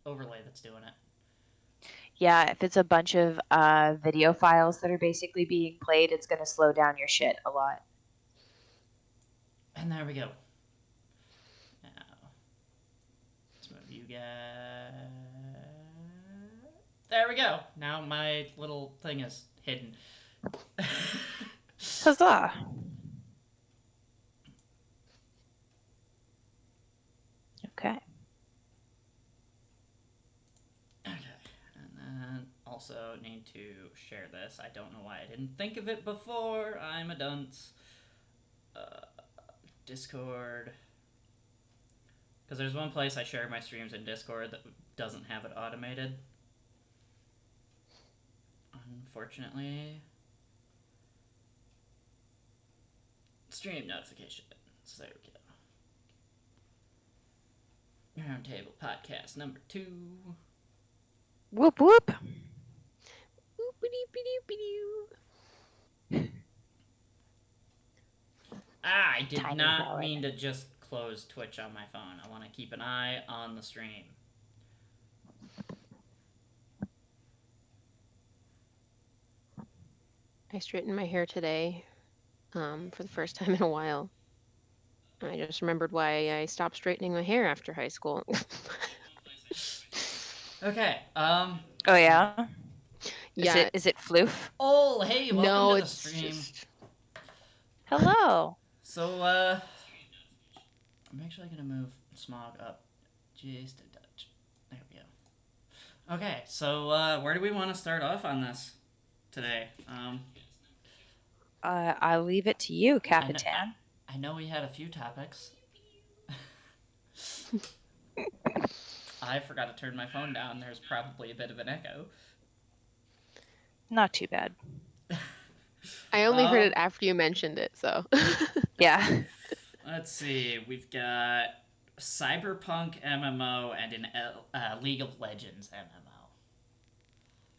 overlay that's doing it. Yeah, if it's a bunch of video files that are basically being played, it's going to slow down your shit a lot. And there we go. Now, let's move you guys. There we go. Now my little thing is hidden. Huzzah! Okay. Okay, and then also need to share this. I don't know why I didn't think of it before. I'm a dunce. Uh, Discord. Because there's one place I share my streams in Discord that doesn't have it automated. Unfortunately. Stream notifications. There we go. Roundtable podcast number 2. Whoop whoop. I did Tiny not Howard. mean to just close Twitch on my phone. I want to keep an eye on the stream. I straightened my hair today for the first time in a while. I just remembered why I stopped straightening my hair after high school. Okay. Oh yeah. Yeah. Is it floof? Oh, hey, welcome No, to the it's stream. just. Hello. So, I'm actually gonna move Smog up just a touch. There we go. Okay, so where do we want to start off on this today? I'll leave it to you, Capitan. I know we had a few topics. I forgot to turn my phone down. There's probably a bit of an echo. Not too bad. I only heard it after you mentioned it, so. Yeah. Let's see. We've got Cyberpunk MMO and an League of Legends MMO.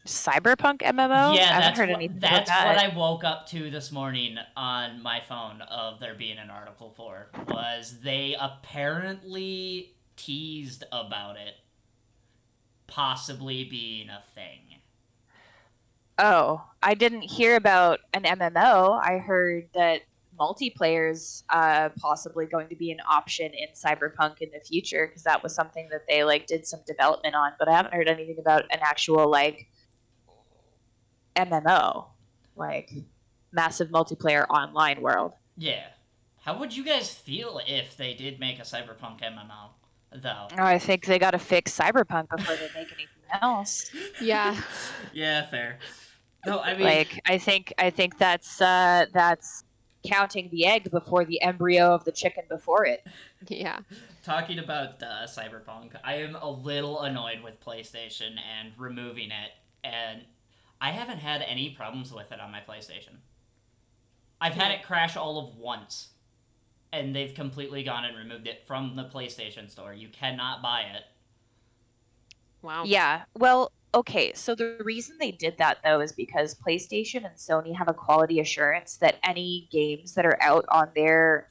Cyberpunk MMO? Yeah, I haven't heard anything about that's what that. I woke up to this morning on my phone of there being an article for. Was they apparently teased about it possibly being a thing. Oh, I didn't hear about an MMO. I heard that multiplayer's possibly going to be an option in Cyberpunk in the future because that was something that they did some development on, but I haven't heard anything about an actual MMO, massive multiplayer online world. Yeah. How would you guys feel if they did make a Cyberpunk MMO, though? I think they got to fix Cyberpunk before they make anything else. Yeah. Yeah, fair. No, I mean, I think that's counting the egg before the embryo of the chicken before it. Yeah. Talking about Cyberpunk, I am a little annoyed with PlayStation and removing it, and I haven't had any problems with it on my PlayStation. I've had it crash all of once, and they've completely gone and removed it from the PlayStation Store. You cannot buy it. Wow. Yeah. Well, okay. So the reason they did that though is because PlayStation and Sony have a quality assurance that any games that are out on their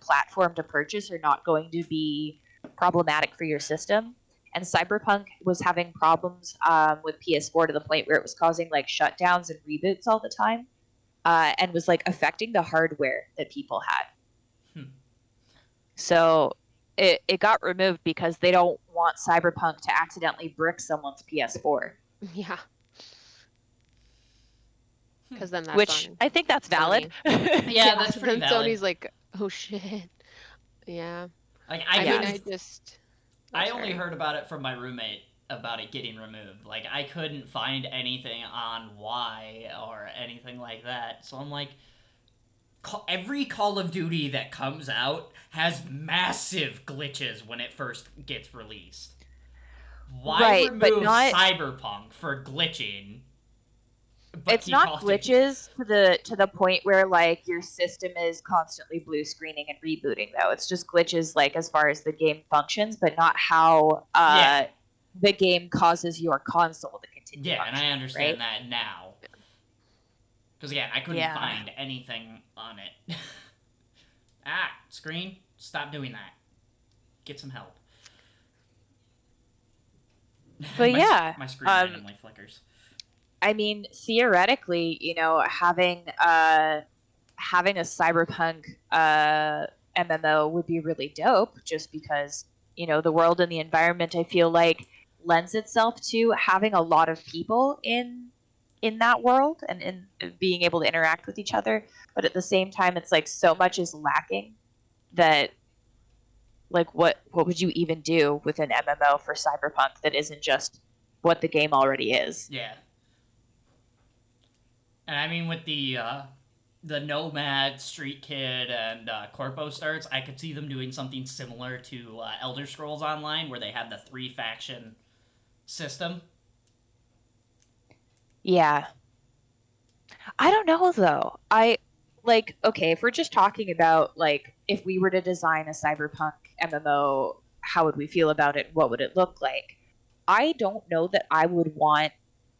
platform to purchase are not going to be problematic for your system. And Cyberpunk was having problems with PS4 to the point where it was causing shutdowns and reboots all the time, and was affecting the hardware that people had. So it got removed because they don't want Cyberpunk to accidentally brick someone's PS4. Yeah. Because then that's Which I think that's valid. Yeah, that's pretty then valid. Sony's like, oh shit. Yeah. I only heard about it from my roommate about it getting removed. I couldn't find anything on why or anything like that. So I'm like, every Call of Duty that comes out has massive glitches when it first gets released. Why remove Cyberpunk for glitching? It's not glitches to the point where your system is constantly blue screening and rebooting though. It's just glitches as far as the game functions, but not how the game causes your console to continue. Yeah, and I understand that now. Because again, I couldn't find anything on it. Screen, stop doing that. Get some help. But my yeah, my screen randomly flickers. I mean, theoretically, having a cyberpunk MMO would be really dope, just because the world and the environment, I feel like, lends itself to having a lot of people in that world and in being able to interact with each other. But at the same time, it's like so much is lacking that, like, what would you even do with an MMO for cyberpunk that isn't just what the game already is? Yeah, and I mean with the Nomad, Street Kid, and Corpo starts, I could see them doing something similar to Elder Scrolls Online, where they have the 3 faction system. Yeah, I don't know though. I like okay, if we're just talking about like if we were to design a cyberpunk MMO, how would we feel about it? What would it look like? I don't know that I would want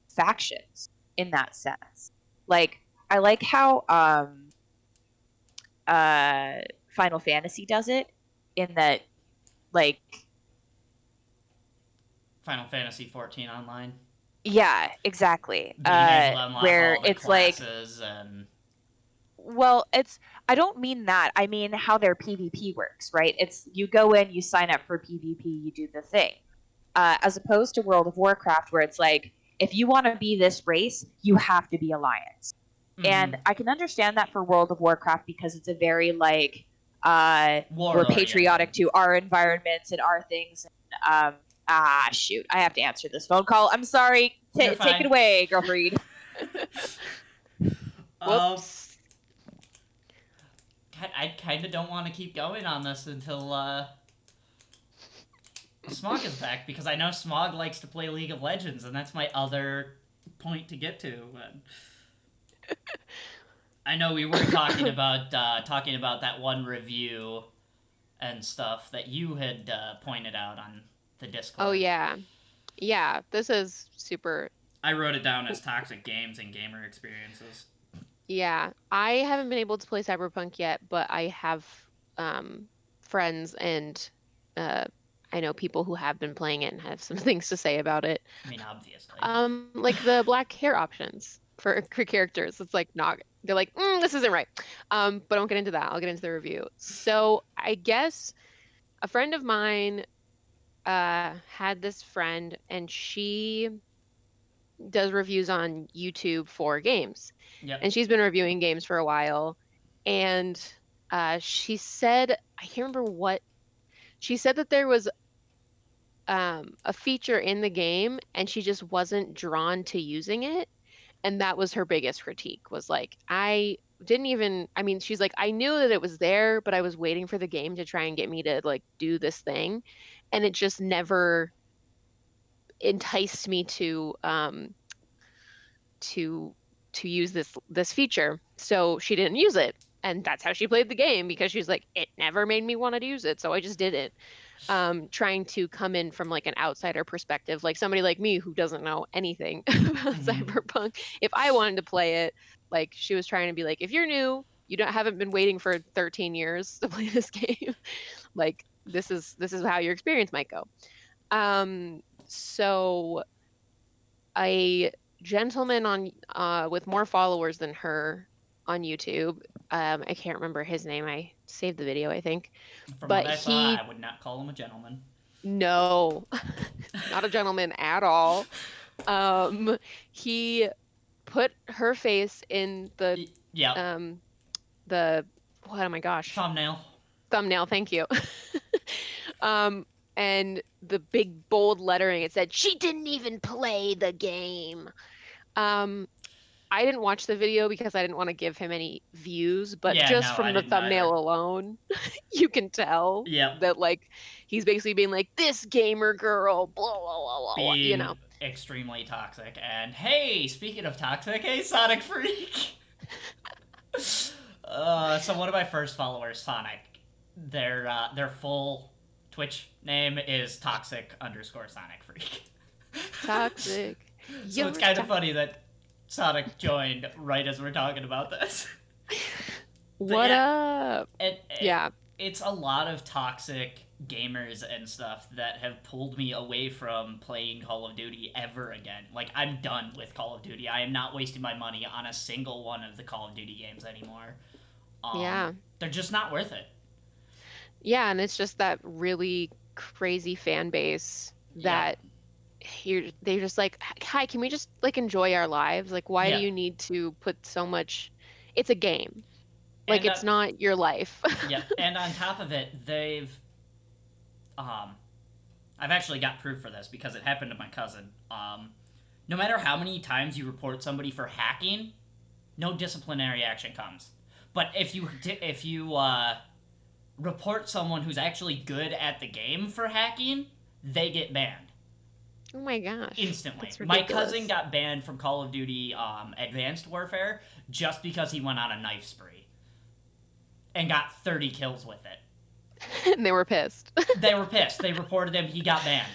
factions in that sense. Like I like how uh Final Fantasy does it in that like Final Fantasy 14 Online, yeah, exactly. being able to unlock Where all the it's like classes and well, it's I don't mean that. I mean how their PvP works, right? It's you go in, you sign up for PvP, you do the thing. As opposed to World of Warcraft, where it's like if you want to be this race, you have to be Alliance. mm-hmm, And I can understand that for World of Warcraft because it's a very like war we're oriented. patriotic to our environments and our things. And, shoot, I have to answer this phone call. I'm sorry. You're Take it fine. away, girlfriend. um, Whoops. I kind of don't want to keep going on this until Smog is back, because I know Smog likes to play League of Legends, and that's my other point to get to. And I know we were talking about that one review and stuff that you had pointed out on the Oh Discord. yeah. Yeah, this is super. I wrote it down as toxic games and gamer experiences. Yeah, I haven't been able to play Cyberpunk yet, but I have um friends and uh I know people who have been playing it and have some things to say about it. I mean, obviously. Like the black hair options for characters. It's like not they're like, this isn't right. But I won't get into that. I'll get into the review. So I guess a friend of mine had this friend and she does reviews on YouTube for games. Yep. And she's been reviewing games for a while. And she said, I can't remember what, she said that there was a feature in the game and she just wasn't drawn to using it. And that was her biggest critique was like, I didn't even, I mean, she's like, I knew that it was there, but I was waiting for the game to try and get me to like do this thing. And it just never enticed me to to use this feature. So she didn't use it. And that's how she played the game because she's like, it never made me want to use it. So I just did it. Trying to come in from like an outsider perspective, like somebody like me who doesn't know anything about Mm-hmm. Cyberpunk. If I wanted to play it, like she was trying to be like, if you're new, you haven't been waiting for 13 years to play this game, like this is how your experience might go. So a gentleman on with more followers than her on YouTube. I can't remember his name. I saved the video, I think. From what But I saw, he I would not call him a gentleman. no, not a gentleman at all. Um, he put her face in Yep. um the what oh my gosh Thumbnail. thumbnail. Thank you. Um, and the big bold lettering, it said she didn't even play the game. Um, I didn't watch the video because I didn't want to give him any views, but Yeah, just no, I from the didn't either. thumbnail alone, you can tell Yep. that like he's basically being like this gamer girl, blah blah blah blah, blah, you Being know. extremely toxic. And hey, speaking of toxic, hey, Sonic Freak! So one of my first followers, Sonic, their full Twitch name is toxic underscore Sonic Freak. Toxic. So it's You're kind of to- funny that Sonic joined right as we're talking about this. But What yeah, up? it Yeah. it's a lot of toxic gamers and stuff that have pulled me away from playing Call of Duty ever again. Like, I'm done with Call of Duty. I am not wasting my money on a single one of the Call of Duty games anymore. Yeah. They're just not worth it. Yeah, and it's just that really crazy fan base Yep. that they're just like, hi, can we just like enjoy our lives? Like, why do Yep. you need to put so much? It's a game. Like, And it's not your life. yep. And on top of it, um, I've actually got proof for this because it happened to my cousin. No matter how many times you report somebody for hacking, no disciplinary action comes. But if you report someone who's actually good at the game for hacking, they get banned Oh my gosh. instantly. That's My ridiculous. cousin got banned from Call of Duty Advanced Warfare just because he went on a knife spree and got 30 kills with it. And they were pissed. They were pissed. They reported him. He got banned.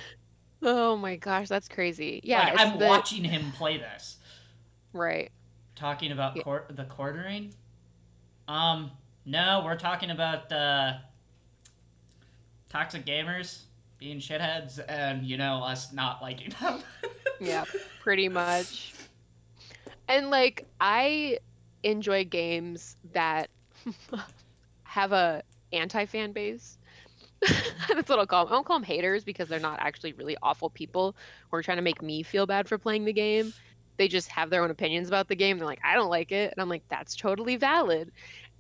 Oh my gosh, that's crazy. Yeah, Like, it's I'm watching him play this. right. Talking about Yeah. the quartering? No, we're talking about toxic gamers being shitheads and, us not liking them. Yeah, pretty much. And like I enjoy games that have a anti-fan base. That's what I'll call them. I don't call them haters because they're not actually really awful people who are trying to make me feel bad for playing the game. They just have their own opinions about the game. They're like, I don't like it. And I'm like, that's totally valid.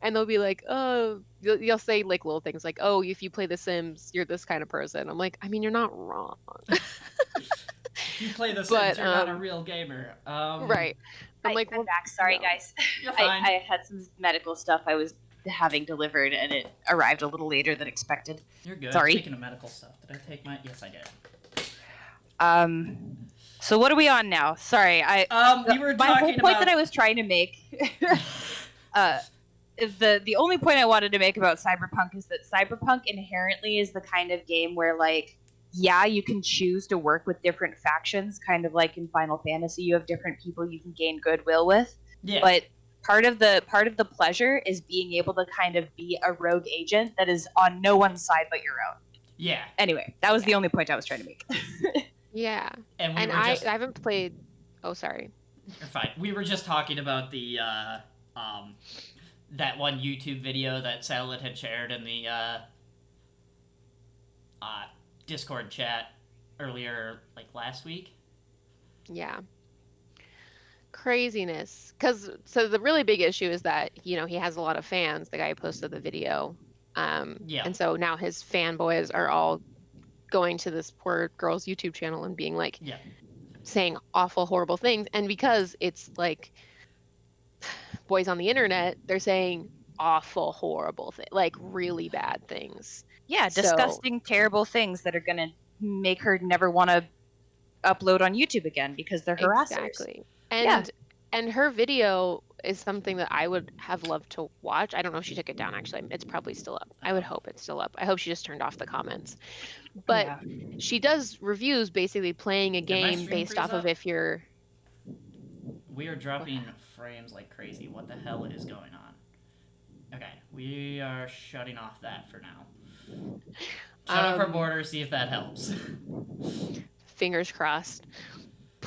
And they'll be like, oh, you'll say like little things like, oh, if you play The Sims, you're this kind of person. I'm like, I mean, you're not wrong. If you play The Sims, But you're not a real gamer. right. I'm like, I'm well, back. Sorry, no. guys. You're fine. I had some medical stuff I was having delivered, and it arrived a little later than expected. You're good. Sorry. Speaking of medical stuff, did I take my? Yes, I did. So what are we on now? Sorry, We were my whole talking point about. that I was trying to make, the only point I wanted to make about Cyberpunk is that Cyberpunk inherently is the kind of game where, like, yeah, you can choose to work with different factions, kind of like in Final Fantasy, you have different people you can gain goodwill with. Yeah. But part of the pleasure is being able to kind of be a rogue agent that is on no one's side but your own. Yeah. Anyway, that was the only point I was trying to make. Yeah. And we And were just. I haven't played. Oh, sorry. You're fine. We were just talking about the that one YouTube video that Salad had shared in the Discord chat earlier, like last week. Yeah. Craziness. So the really big issue is that, he has a lot of fans, the guy who posted the video. Yeah. And so now his fanboys are all going to this poor girl's YouTube channel and being like, Yeah. saying awful, horrible things. And because it's like boys on the internet, they're saying awful, horrible things, like really bad things. Yeah, So- disgusting, terrible things that are going to make her never want to upload on YouTube again because they're harassers. Exactly. And her video is something that I would have loved to watch. I don't know if she took it down, actually. It's probably still up. I would hope it's still up. I hope she just turned off the comments. But Yeah. she does reviews basically playing a Did my game stream based freeze off of up? if you're... We are dropping frames like crazy. What the hell is going on? Okay, we are shutting off that for now. Shut off our border, see if that helps. Fingers crossed.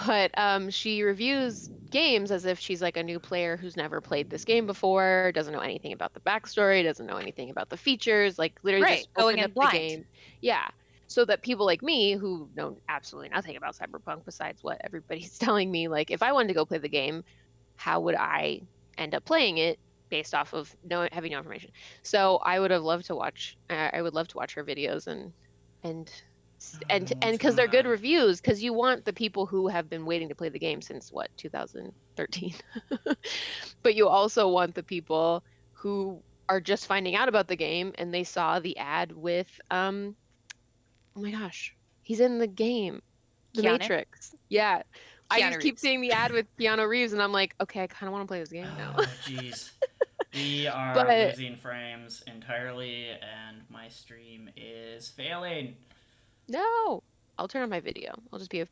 But she reviews games as if she's like a new player who's never played this game before, doesn't know anything about the backstory, doesn't know anything about the features, like literally Right, just going opened in up blind. the game. Yeah. So that people like me who know absolutely nothing about Cyberpunk besides what everybody's telling me, like if I wanted to go play the game, how would I end up playing it based off of having no information? So I would have loved to watch. I would love to watch her videos and because they're good reviews, because you want the people who have been waiting to play the game since 2013. But you also want the people who are just finding out about the game and they saw the ad with oh my gosh, he's in the game, The Keanu? Matrix. Yeah. I Keanu just keep Reeves. seeing the ad with Keanu Reeves and I'm like, okay, I kind of want to play this game now. Oh, jeez. We are But- losing frames entirely, and my stream is failing. No, I'll turn on my video. I'll just be a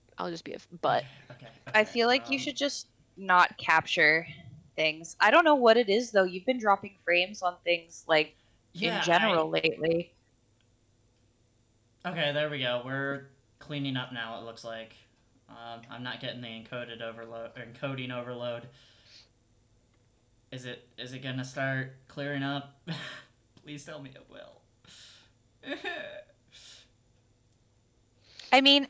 butt. Okay. I feel like you should just not capture things. I don't know what it is though. You've been dropping frames on things like in general lately. Okay, there we go. We're cleaning up now. It looks like. I'm not getting the encoding overload. Is it gonna start clearing up? Please tell me it will. I mean,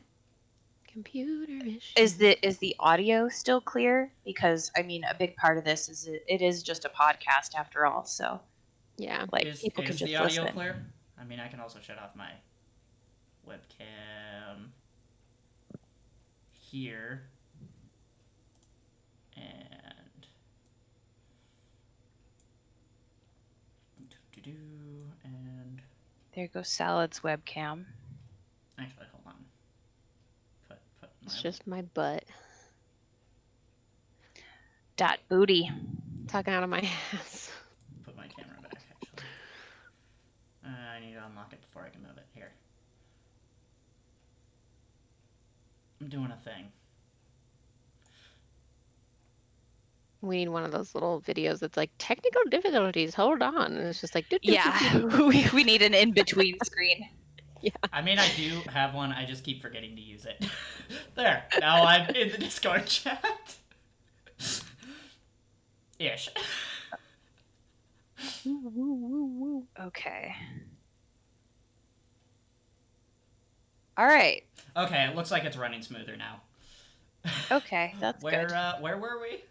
Computer is issue. the audio still clear? Because I mean, a big part of this is it is just a podcast after all. So Yeah. like is people can is the just audio listen. clear? I mean, I can also shut off my webcam here and and There goes Salad's webcam. actually hold on. Put It's my just my butt Dot booty. talking out of my ass. put my camera back actually. I need to unlock it before I can move it. Here. I'm doing a thing. We need one of those little videos that's like technical difficulties. Hold on, and it's just like Yeah, we need an in between screen. Yeah. I mean, I do have one. I just keep forgetting to use it. There. Now I'm in the Discord chat. Ish. Okay. All right. Okay, it looks like it's running smoother now. Okay, that's where, good. Where were we?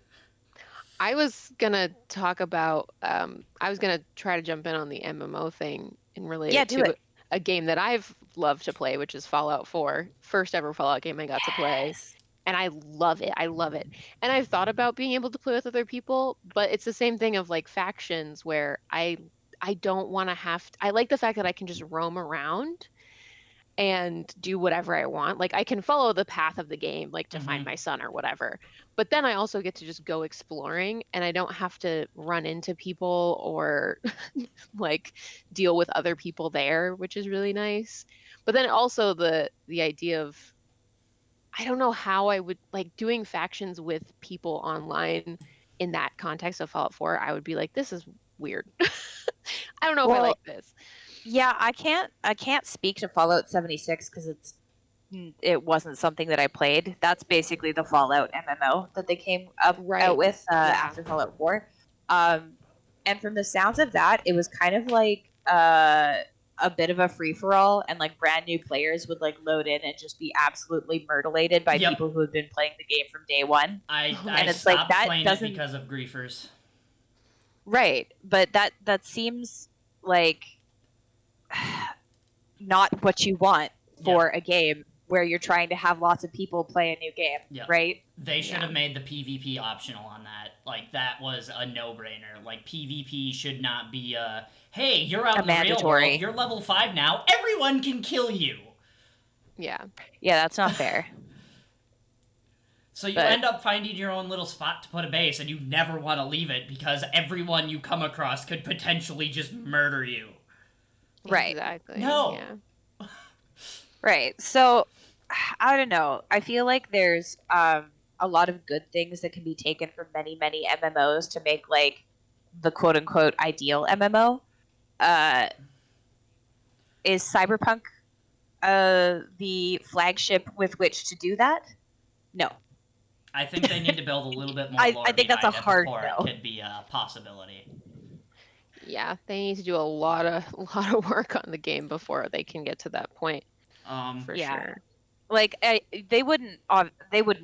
I was gonna talk about. I was gonna try to jump in on the MMO thing and relate Yeah, it do to it. a game that I've loved to play, which is Fallout 4. First ever Fallout game I got to play. Yes. And I love it. I love it. And I've thought about being able to play with other people, but it's the same thing of like factions where I don't want to have I like the fact that I can just roam around and do whatever I want. Like I can follow the path of the game, like to find my son or whatever. But then I also get to just go exploring and I don't have to run into people or like deal with other people there, which is really nice. But then also the idea of I don't know how I would like doing factions with people online in that context of Fallout 4. I would be like, this is weird. I don't know if I Well, like this. yeah, I can't speak to Fallout 76 because it wasn't something that I played. That's basically the Fallout MMO that they came out Right. with Yeah. after Fallout 4. And from the sounds of that, it was kind of like a bit of a free for all, and like brand new players would like load in and just be absolutely murdered by Yep. people who had been playing the game from day one. I And it's like stopped that playing it doesn't because of griefers. right, but that seems like not what you want for a game where you're trying to have lots of people play a new game, Yep. right? They should Yeah. have made the PvP optional on that. Like, that was a no-brainer. Like, PvP should not be hey, you're out A in the real mandatory. world, you're level 5 now, everyone can kill you! Yeah. Yeah, that's not fair. So you But- end up finding your own little spot to put a base, and you never want to leave it because everyone you come across could potentially just murder you. Right. Exactly. No. Yeah. Right. So I don't know. I feel like there's a lot of good things that can be taken from many, many MMOs to make like the quote unquote ideal MMO. Is Cyberpunk the flagship with which to do that? No. I think they need to build a little bit more I lore think that's a behind it hard before no. it could be a possibility. Yeah. They need to do a lot of work on the game before they can get to that point. For Yeah. sure. Like they wouldn't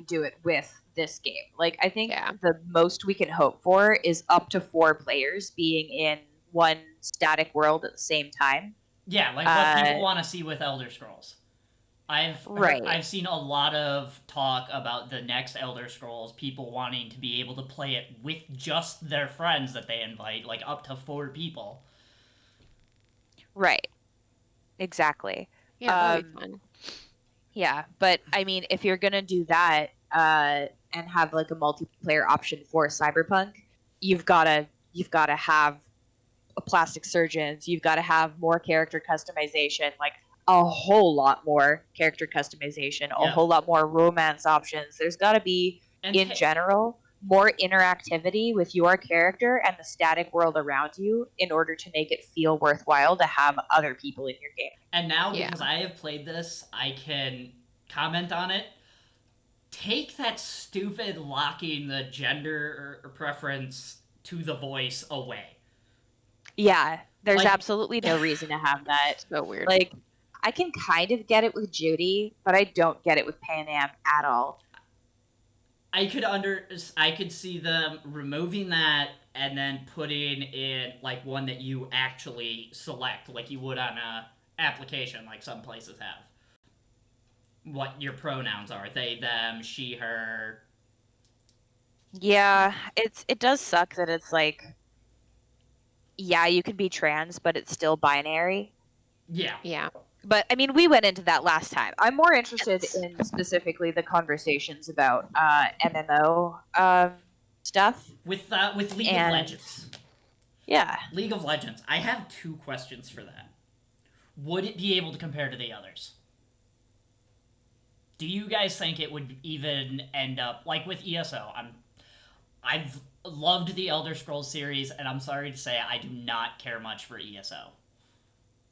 do it with this game. Like I think Yeah. the most we can hope for is up to 4 players being in one static world at the same time. Yeah, like what people want to see with Elder Scrolls. Right. I've seen a lot of talk about the next Elder Scrolls, people wanting to be able to play it with just their friends that they invite, like up to 4 people. Right. Exactly. Yeah, that'd be fun. Yeah, but I mean, if you're gonna do that and have like a multiplayer option for Cyberpunk, you've gotta have plastic surgeons. You've got to have more character customization, like a whole lot more character customization, a whole lot more romance options. There's got to be, And in general, more interactivity with your character and the static world around you in order to make it feel worthwhile to have other people in your game. And now, Yeah. because I have played this, I can comment on it. Take that stupid locking the gender preference to the voice away. Yeah, there's Like, absolutely no reason to have that. So weird. Like, I can kind of get it with Judy, but I don't get it with Panam at all. I could see them removing that and then putting in like one that you actually select, like you would on a application, like some places have. What your pronouns are: they, them, she, her. Yeah, it does suck that it's like, yeah, you can be trans, but it's still binary. Yeah. Yeah. But I mean, we went into that last time. I'm more interested Yes. in specifically the conversations about MMO stuff. With League of And Legends. yeah. League of Legends. I have 2 questions for that. Would it be able to compare to the others? Do you guys think it would even end up like with ESO? I've loved the Elder Scrolls series, and I'm sorry to say I do not care much for ESO.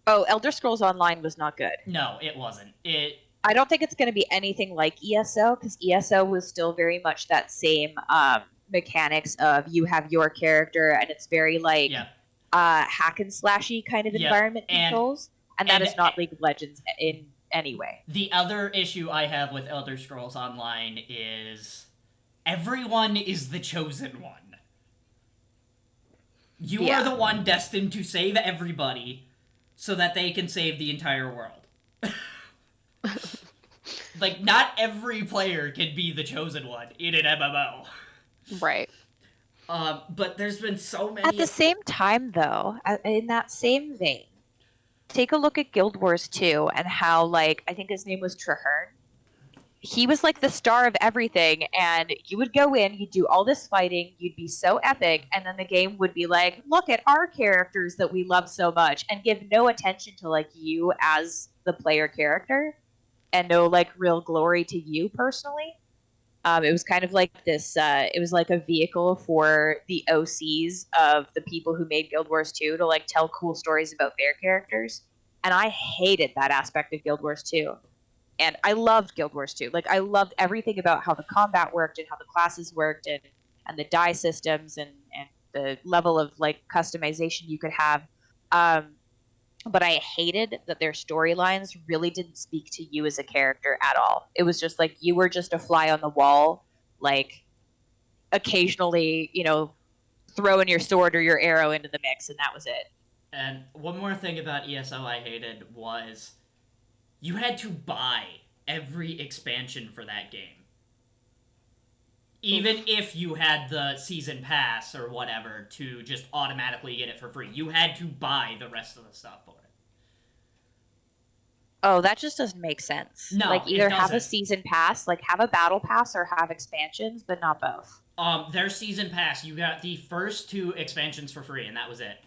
Oh, Elder Scrolls Online was not good. No, it wasn't. I don't think it's going to be anything like ESO, because ESO was still very much that same mechanics of you have your character, and it's very like Yeah. hack and slashy kind of Yep. environment controls, and that and is not League of Legends in any way. The other issue I have with Elder Scrolls Online is everyone is the chosen one. You Yeah. are the one destined to save everybody so that they can save the entire world. Like, not every player can be the chosen one in an MMO. Right. But there's been so many. At the same time, though, in that same vein, take a look at Guild Wars 2 and how, like, I think his name was Traherne. He was like the star of everything, and you would go in, you'd do all this fighting, you'd be so epic, and then the game would be like, look at our characters that we love so much, and give no attention to like you as the player character, and no like real glory to you personally. It was kind of like this. It was like a vehicle for the OCs of the people who made Guild Wars 2 to like tell cool stories about their characters, and I hated that aspect of Guild Wars 2. And I loved Guild Wars 2. Like, I loved everything about how the combat worked and how the classes worked, and the die systems, and the level of like customization you could have. But I hated that their storylines really didn't speak to you as a character at all. It was just like you were just a fly on the wall, like occasionally, throwing your sword or your arrow into the mix, and that was it. And one more thing about ESO I hated was you had to buy every expansion for that game. Even if you had the season pass or whatever to just automatically get it for free, you had to buy the rest of the stuff for it. Oh, that just doesn't make sense. No, like either it have a doesn't. season pass, like have a battle pass, or have expansions, but not both. Their season pass, you got the first 2 expansions for free, and that was it.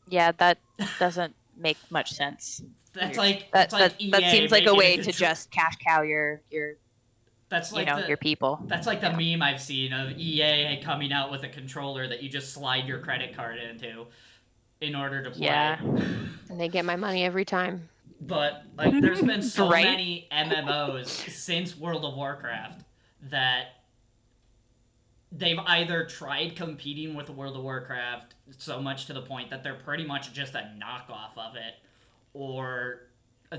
Yeah, that doesn't make much sense. That's Weird. like that's like EA that seems like a making way it to just cash cow your that's like your people. That's like the meme I've seen of EA coming out with a controller that you just slide your credit card into in order to play. Yeah. And they get my money every time. But like, there's been so Right? many MMOs since World of Warcraft that they've either tried competing with World of Warcraft so much to the point that they're pretty much just a knockoff of it, or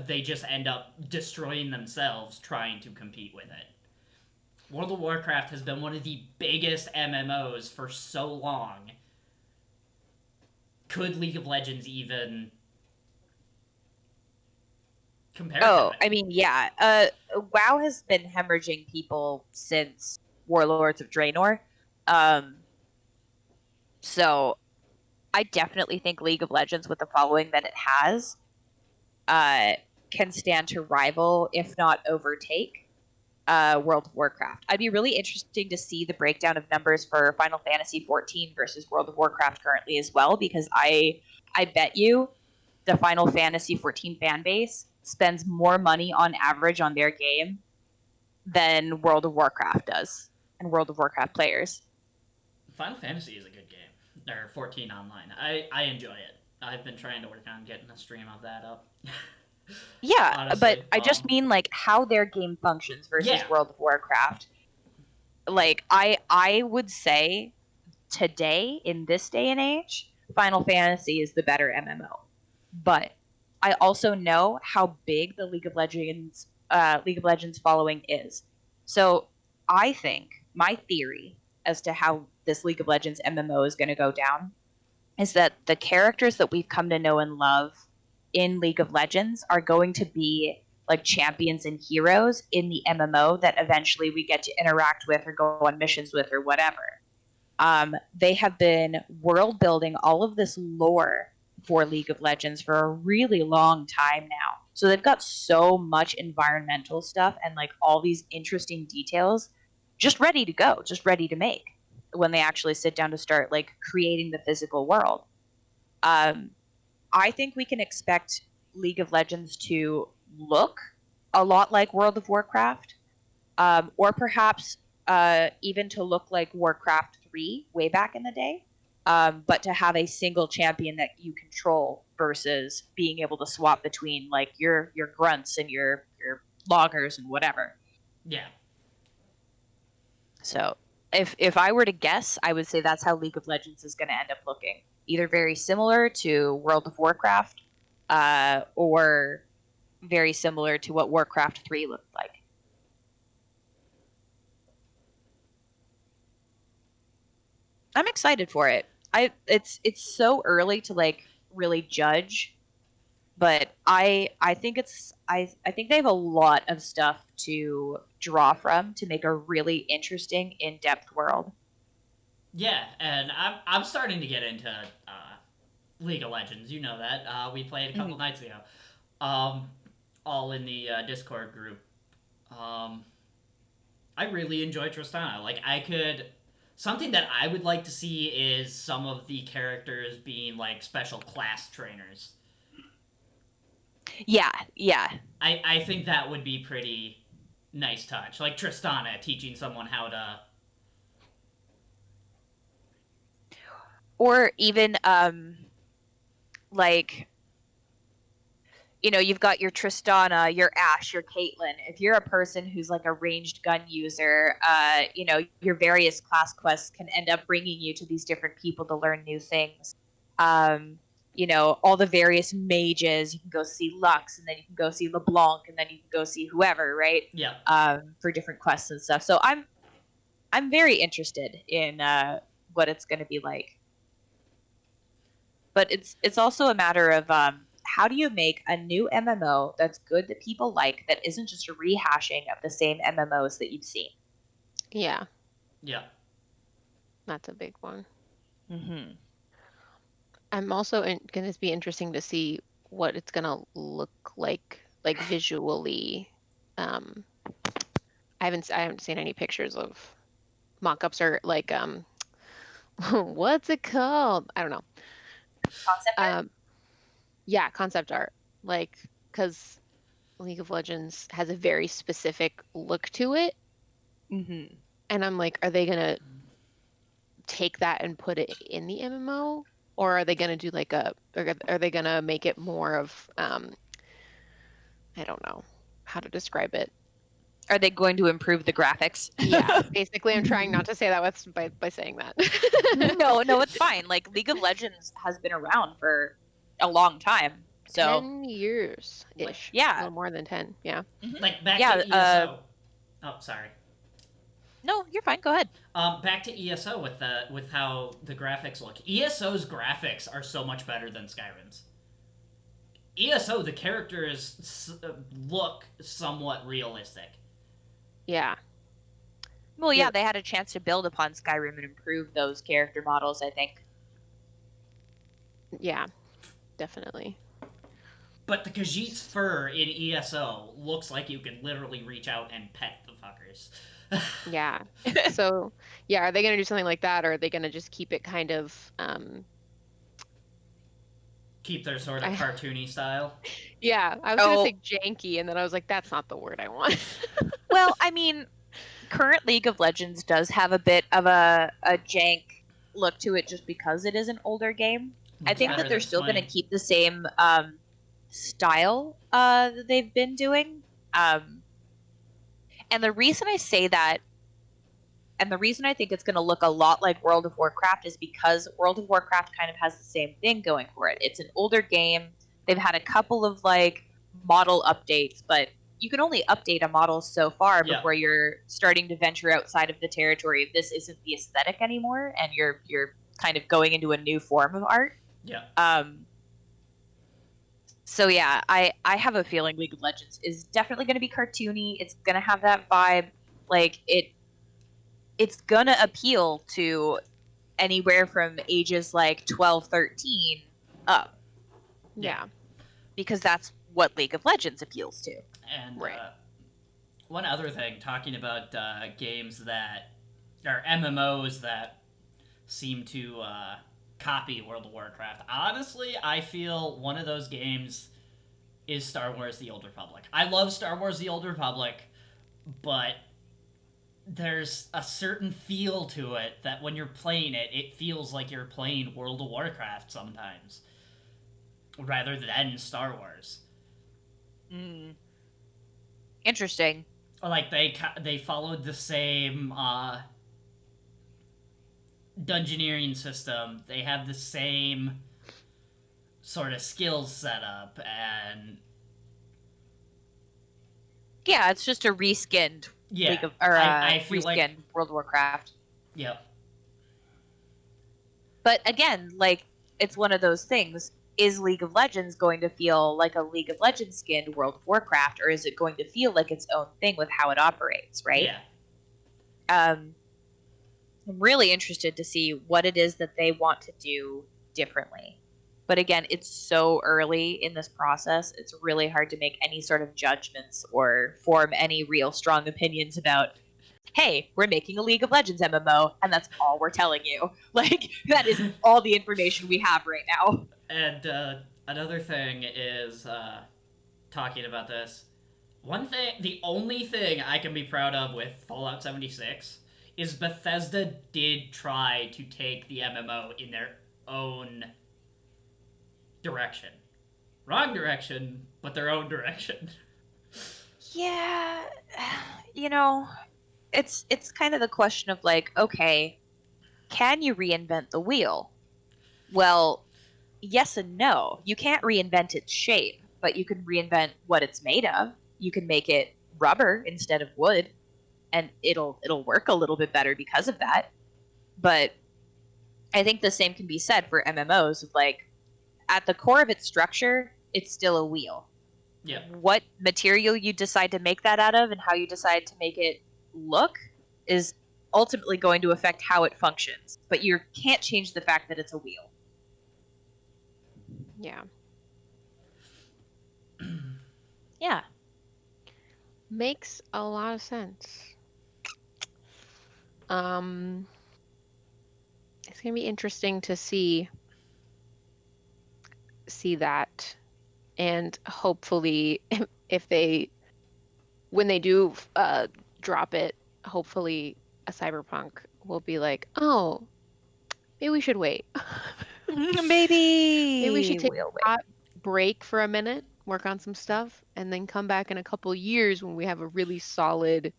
they just end up destroying themselves trying to compete with it. World of Warcraft has been one of the biggest MMOs for so long. Could League of Legends even compare to Oh, it? I mean, yeah. WoW has been hemorrhaging people since Warlords of Draenor. So I definitely think League of Legends, with the following that it has, can stand to rival, if not overtake, World of Warcraft. I'd be really interesting to see the breakdown of numbers for Final Fantasy 14 versus World of Warcraft currently as well, because I bet you the Final Fantasy 14 fan base spends more money on average on their game than World of Warcraft does. and World of Warcraft players. Final Fantasy is a good game. Or 14 online. I enjoy it. I've been trying to work on getting a stream of that up. Yeah, but Honestly. I just mean like how their game functions Yeah. versus World of Warcraft. Like I would say today in this day and age, Final Fantasy is the better MMO. But I also know how big the League of Legends following is. So I think my theory as to how this League of Legends MMO is going to go down is that the characters that we've come to know and love in League of Legends are going to be like champions and heroes in the MMO that eventually we get to interact with or go on missions with or whatever. They have been world building all of this lore for League of Legends for a really long time now. So they've got so much environmental stuff and like all these interesting details just ready to go, just ready to make when they actually sit down to start like creating the physical world. Um, I think we can expect League of Legends to look a lot like World of Warcraft, or perhaps even to look like Warcraft 3 way back in the day, but to have a single champion that you control versus being able to swap between like your grunts and your loggers and whatever. Yeah. So if I were to guess, I would say that's how League of Legends is going to end up looking. Either very similar to World of Warcraft, or very similar to what Warcraft 3 looked like. I'm excited for it. It's so early to like really judge, but I think I think they have a lot of stuff to draw from to make a really interesting in-depth world. Yeah, and I'm starting to get into League of Legends. You know that. We played a couple Mhm. nights ago. Um, all in the Discord group. Um, I really enjoy Tristana. Like, I could. Something that I would like to see is some of the characters being like special class trainers. Yeah, yeah. I think that would be pretty nice touch. Like Tristana teaching someone how to. Or even like you've got your Tristana, your Ashe, your Caitlyn. If you're a person who's like a ranged gun user, your various class quests can end up bringing you to these different people to learn new things. Um, all the various mages, you can go see Lux, and then you can go see LeBlanc, and then you can go see whoever, right? Yeah. For different quests and stuff. So I'm very interested in what it's going to be like. But it's also a matter of how do you make a new MMO that's good that people like that isn't just a rehashing of the same MMOs that you've seen. Yeah, Yeah. that's a big one. Mm-hmm. I'm also going to be interesting to see what it's going to look like visually. Um, I haven't seen any pictures of mock-ups or like what's it called? I don't know. Concept art. Um, yeah, concept art. Like, because League of Legends has a very specific look to it, Mm-hmm. and I'm like, are they gonna take that and put it in the MMO, or are they gonna do like are they gonna make it more of I don't know how to describe it. Are they going to improve the graphics? Yeah, basically, I'm trying not to say that by saying that. No, it's fine. Like League of Legends has been around for a long time, so 10 years Like, ish. A yeah, little more than 10. Yeah. like back yeah. to ESO. Oh, sorry. No, you're fine. Go ahead. Back to ESO with how the graphics look. ESO's graphics are so much better than Skyrim's. ESO, the characters look somewhat realistic. Yeah. Well, yeah, Yep. they had a chance to build upon Skyrim and improve those character models, I think. Yeah. Definitely. But the Khajiit's fur in ESO looks like you can literally reach out and pet the fuckers. Yeah. So, yeah, are they going to do something like that, or are they going to just keep it kind of Keep their sort of I, cartoony style. yeah, I was going to Oh, say janky, and then I was like, that's not the word I want. well, I mean, current League of Legends does have a bit of a jank look to it just because it is an older game. I Looks think better that they're than still going to 20. keep the same style that they've been doing. And the reason I say that, and the reason I think it's going to look a lot like World of Warcraft, is because World of Warcraft kind of has the same thing going for it. It's an older game. They've had a couple of like model updates, but you can only update a model so far Yeah. before you're starting to venture outside of the territory of this isn't the aesthetic anymore, and you're kind of going into a new form of art. Yeah. So yeah, I have a feeling League of Legends is definitely going to be cartoony. It's going to have that vibe. Like it's going to appeal to anywhere from ages like 12, 13 up, Yeah. because that's what League of Legends appeals to. And Right. one other thing, talking about games that are MMOs that seem to copy World of Warcraft. Honestly, I feel one of those games is Star Wars: The Old Republic. I love Star Wars: The Old Republic, but there's a certain feel to it that when you're playing it, it feels like you're playing World of Warcraft sometimes, rather than Star Wars. Interesting. Like they followed the same dungeoneering system. They have the same sort of skills set up, and Yeah, it's just a reskinned yeah, I feel like reskinned World of Warcraft. yep. But again, like it's one of those things. Is League of Legends going to feel like a League of Legends skinned World of Warcraft, or is it going to feel like its own thing with how it operates, right? Yeah. I'm really interested to see what it is that they want to do differently. But again, it's so early in this process, it's really hard to make any sort of judgments or form any real strong opinions about, hey, we're making a League of Legends MMO, and that's all we're telling you. Like, that is all the information we have right now. And another thing is talking about this. One thing, the only thing I can be proud of with Fallout 76 is Bethesda did try to take the MMO in their own direction. Wrong direction, but their own direction. Yeah, you know, it's kind of the question of like, okay, can you reinvent the wheel? Well, yes and no. You can't reinvent its shape, but you can reinvent what it's made of. You can make it rubber instead of wood, and it'll work a little bit better because of that. But I think the same can be said for MMOs. Like at the core of its structure, it's still a wheel. Yeah. What material you decide to make that out of and how you decide to make it look is ultimately going to affect how it functions. But you can't change the fact that it's a wheel. Yeah. Yeah. Makes a lot of sense. It's gonna be interesting to see that, and hopefully, if they when they do drop it, hopefully a Cyberpunk will be like, oh, maybe we should wait. Maybe we should Maybe take we'll a wait. break for a minute, work on some stuff, and then come back in a couple years when we have a really solid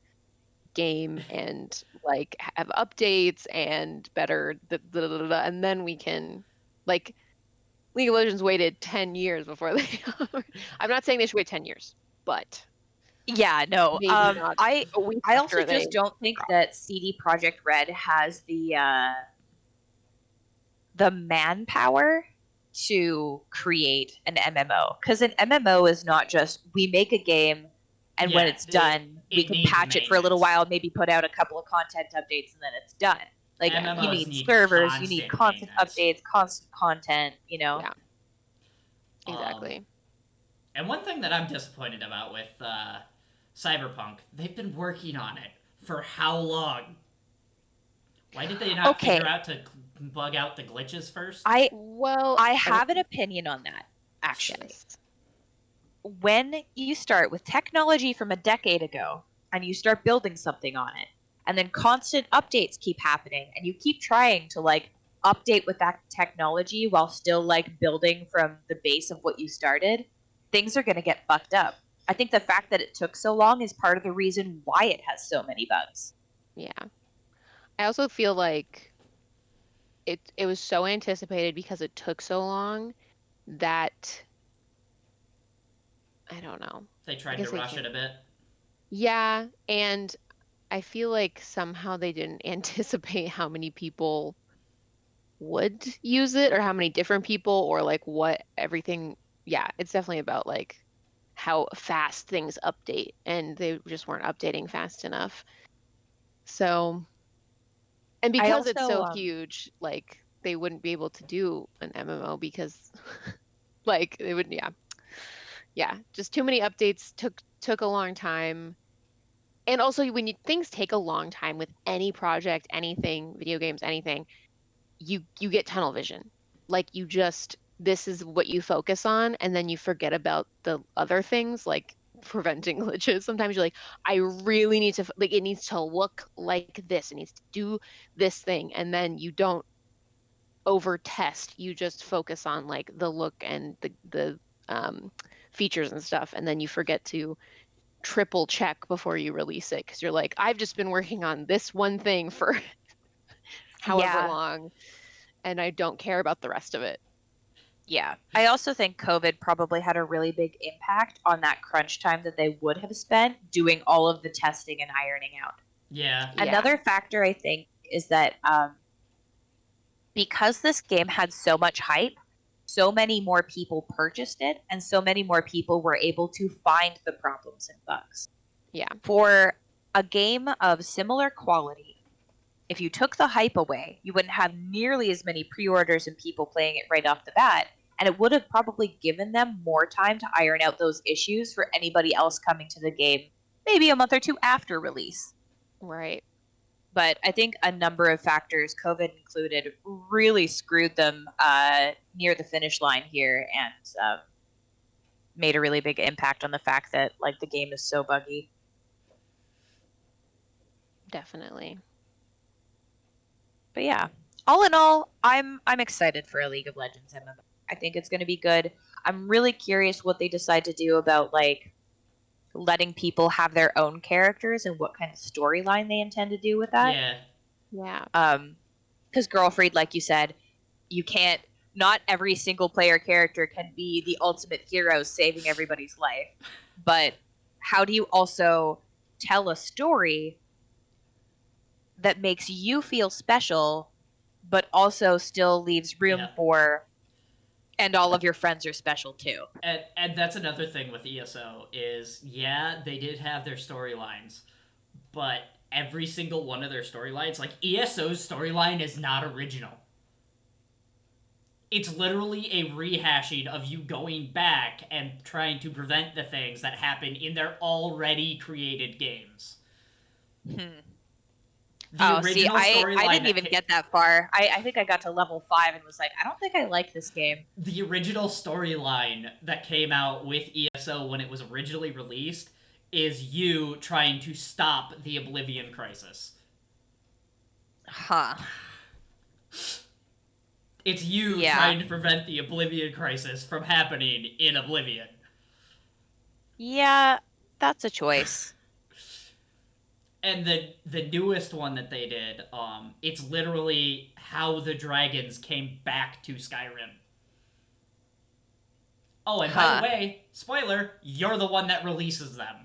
game and like have updates and better and then we can like League of Legends waited 10 years before they I'm not saying they should wait 10 years, but Yeah, no. maybe not I a week I also after they just don't think drop. that CD Projekt Red has the manpower to create an MMO, because an MMO is not just we make a game and when Yeah, it's done we it can needs patch it for a little maintenance. while, maybe put out a couple of content updates, and then it's done. Like you MMOs need need servers, you need constant constant maintenance. updates, constant content, Yeah, Um, exactly. and one thing that I'm disappointed about with Cyberpunk, they've been working on it for how long? Why did they not Okay, figure out to bug out the glitches first? I Well, I have an opinion on that, actually. yes. When you start with technology from a decade ago and you start building something on it, and then constant updates keep happening, and you keep trying to like update with that technology while still like building from the base of what you started, things are going to get fucked up. I think the fact that it took so long is part of the reason why it has so many bugs. Yeah. I also feel like it was so anticipated because it took so long that I don't know. They I tried to guess I rush it can't. a bit. Yeah, and I feel like somehow they didn't anticipate how many people would use it or how many different people or like what everything. Yeah, it's definitely about like how fast things update and they just weren't updating fast enough. So, and I because it's also so huge, like they wouldn't be able to do an MMO because like they would, yeah. Yeah, just too many updates took a long time. And also when things take a long time with any project, anything, video games, anything, you get tunnel vision. Like you just this is what you focus on and then you forget about the other things like preventing glitches. Sometimes you're like, I really need to like it needs to look like this. It needs to do this thing and then you don't over test. You just focus on like the look and the features and stuff and then you forget to triple check before you release it because you're like, I've just been working on this one thing for however yeah, long and I don't care about the rest of it. yeah. I also think COVID probably had a really big impact on that crunch time that they would have spent doing all of the testing and ironing out. Yeah. Yeah. Another factor I think is that because this game had so much hype, so many more people purchased it, and so many more people were able to find the problems and bugs. Yeah. For a game of similar quality, if you took the hype away, you wouldn't have nearly as many pre orders and people playing it right off the bat. And it would have probably given them more time to iron out those issues for anybody else coming to the game, maybe a month or two after release. Right. But I think a number of factors, COVID included, really screwed them near the finish line here and made a really big impact on the fact that like the game is so buggy. Definitely. But yeah, all in all, I'm excited for a League of Legends MMO. I think it's going to be good. I'm really curious what they decide to do about like letting people have their own characters and what kind of storyline they intend to do with that. Yeah. Yeah. Because Girlfriend, like you said, you can't. Not every single player character can be the ultimate hero saving everybody's life. But how do you also tell a story that makes you feel special, but also still leaves room Yeah. for, and all of your friends are special too? And that's another thing with ESO is yeah, they did have their storylines, but every single one of their storylines, like ESO's storyline is not original. It's literally a rehashing of you going back and trying to prevent the things that happen in their already created games. Hmm. The Oh, see, original I storyline didn't that even get that far. I think I got to level 5 and was like, I don't think I like this game. the original storyline that came out with ESO when it was originally released is you trying to stop the Oblivion Crisis. Huh. It's you Yeah. trying to prevent the Oblivion Crisis from happening in Oblivion. Yeah, that's a choice. And the newest one that they did, it's literally how the dragons came back to Skyrim. Oh, and by the Huh. way, spoiler, you're the one that releases them.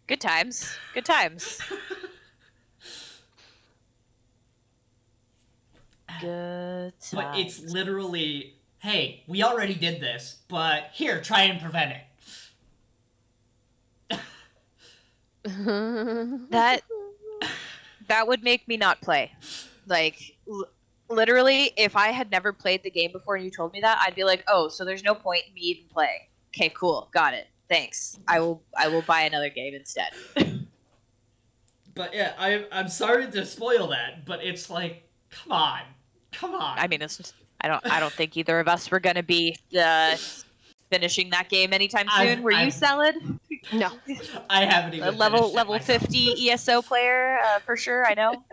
Good times. Good times. Good But it's times. literally, hey, we already did this, but here, try and prevent it. That that would make me not play. Like literally, if I had never played the game before and you told me that, I'd be like, "Oh, so there's no point in me even playing." Okay, cool. Got it. Thanks. I will buy another game instead. But yeah, I'm sorry to spoil that, but it's like, come on. Come on. I mean, it's just, I don't think either of us were going to be finishing that game anytime I've- soon. Were you, I've- Salad? No. I haven't A even finished it level myself. 50 ESO player for sure. I know.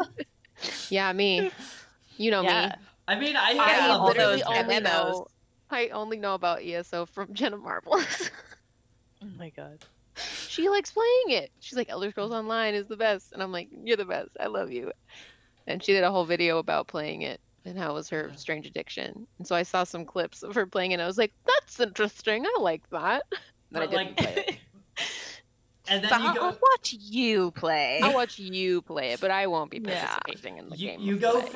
Yeah, me. You know Yeah. me. I mean, I Yeah, have I level all those literally 50 only characters. MMOs. know. I only know about ESO from Jenna Marbles. Oh my god. She likes playing it. She's like, Elder Scrolls Online is the best. And I'm like, you're the best. I love you. And she did a whole video about playing it and how it was her strange addiction. And so I saw some clips of her playing it. And I was like, that's interesting. I like that. Then I But, didn't play it. And then But you go. I'll watch you play. I'll watch you play it, but I won't be Yeah. participating in the game. You of go play.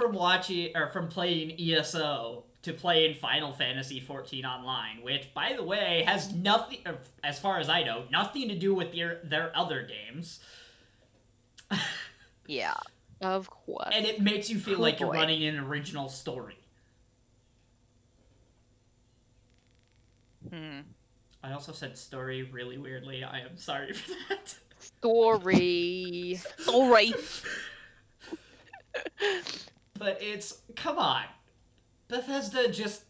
from playing ESO to playing Final Fantasy 14 Online, which, by the way, has nothing, as far as I know, nothing to do with their other games. Yeah. Of course. And it makes you feel Oh, like you're boy. running an original story. I also said story really weirdly. I am sorry for that. Story. All right. But come on. Bethesda, just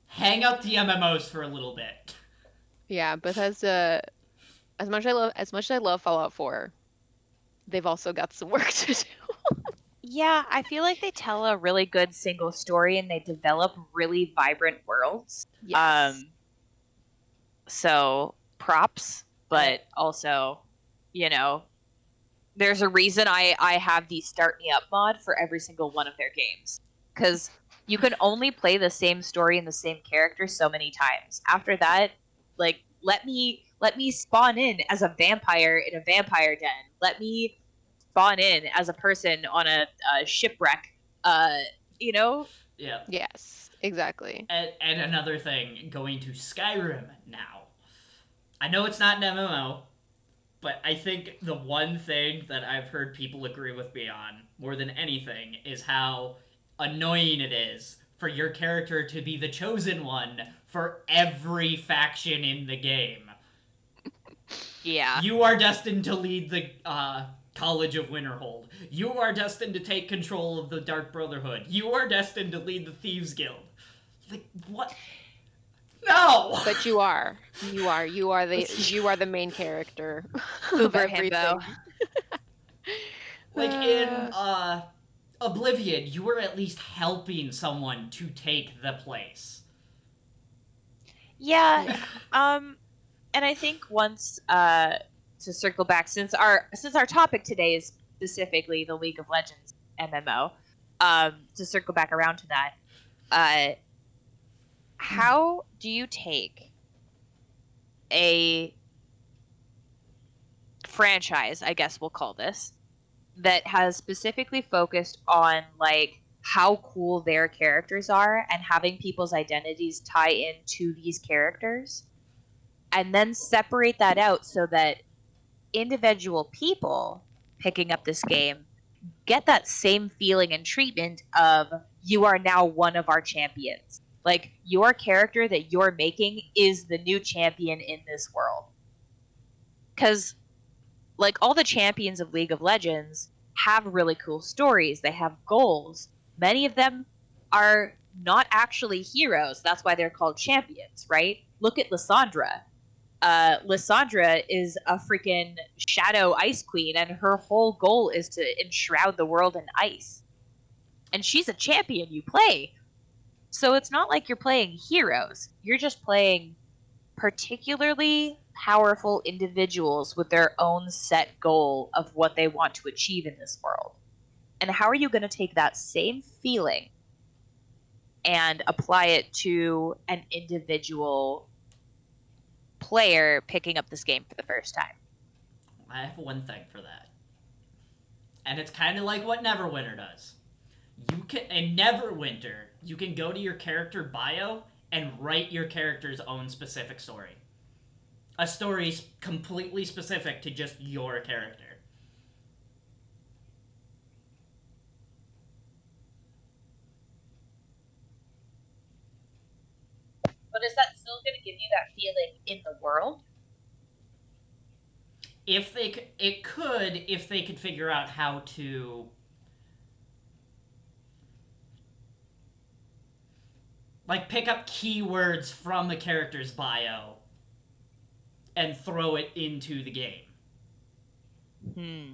hang up the MMOs for a little bit. Yeah, Bethesda. As much as I love Fallout 4, they've also got some work to do. Yeah, I feel like they tell a really good single story and they develop really vibrant worlds. Yes. So props, but also, there's a reason I have the Start Me Up mod for every single one of their games. Because you can only play the same story and the same character so many times. After that, like, let me spawn in as a vampire in a vampire den. Let me spawn in as a person on a shipwreck. Yeah. Yes, exactly. And another thing, going to Skyrim now. I know it's not an MMO, but I think the one thing that I've heard people agree with me on more than anything is how annoying it is for your character to be the chosen one for every faction in the game. Yeah. You are destined to lead the College of Winterhold. You are destined to take control of the Dark Brotherhood. You are destined to lead the Thieves Guild. Like, what? No! But you are. You are the main character of Uber everything. himbo. Like in Oblivion, you were at least helping someone to take the place. Yeah. And I think once to circle back, since our topic today is specifically the League of Legends MMO, to circle back around to that, how do you take a franchise, I guess we'll call this, that has specifically focused on like how cool their characters are and having people's identities tie into these characters, and then separate that out so that individual people picking up this game get that same feeling and treatment of you are now one of our champions. Like your character that you're making is the new champion in this world. Because like all the champions of League of Legends have really cool stories. They have goals. Many of them are not actually heroes. That's why they're called champions, right? Look at Lissandra. Lissandra is a freaking shadow ice queen, and her whole goal is to enshroud the world in ice. And she's a champion you play. So it's not like you're playing heroes. You're just playing particularly powerful individuals with their own set goal of what they want to achieve in this world. And how are you going to take that same feeling and apply it to an individual player picking up this game for the first time? I have one thing for that. And it's kind of like what Neverwinter does. In Neverwinter, you can go to your character bio and write your character's own specific story. A story completely specific to just your character. But is that still going to give you that feeling in the world? It could if they could figure out how to Like, pick up keywords from the character's bio and throw it into the game. Hmm.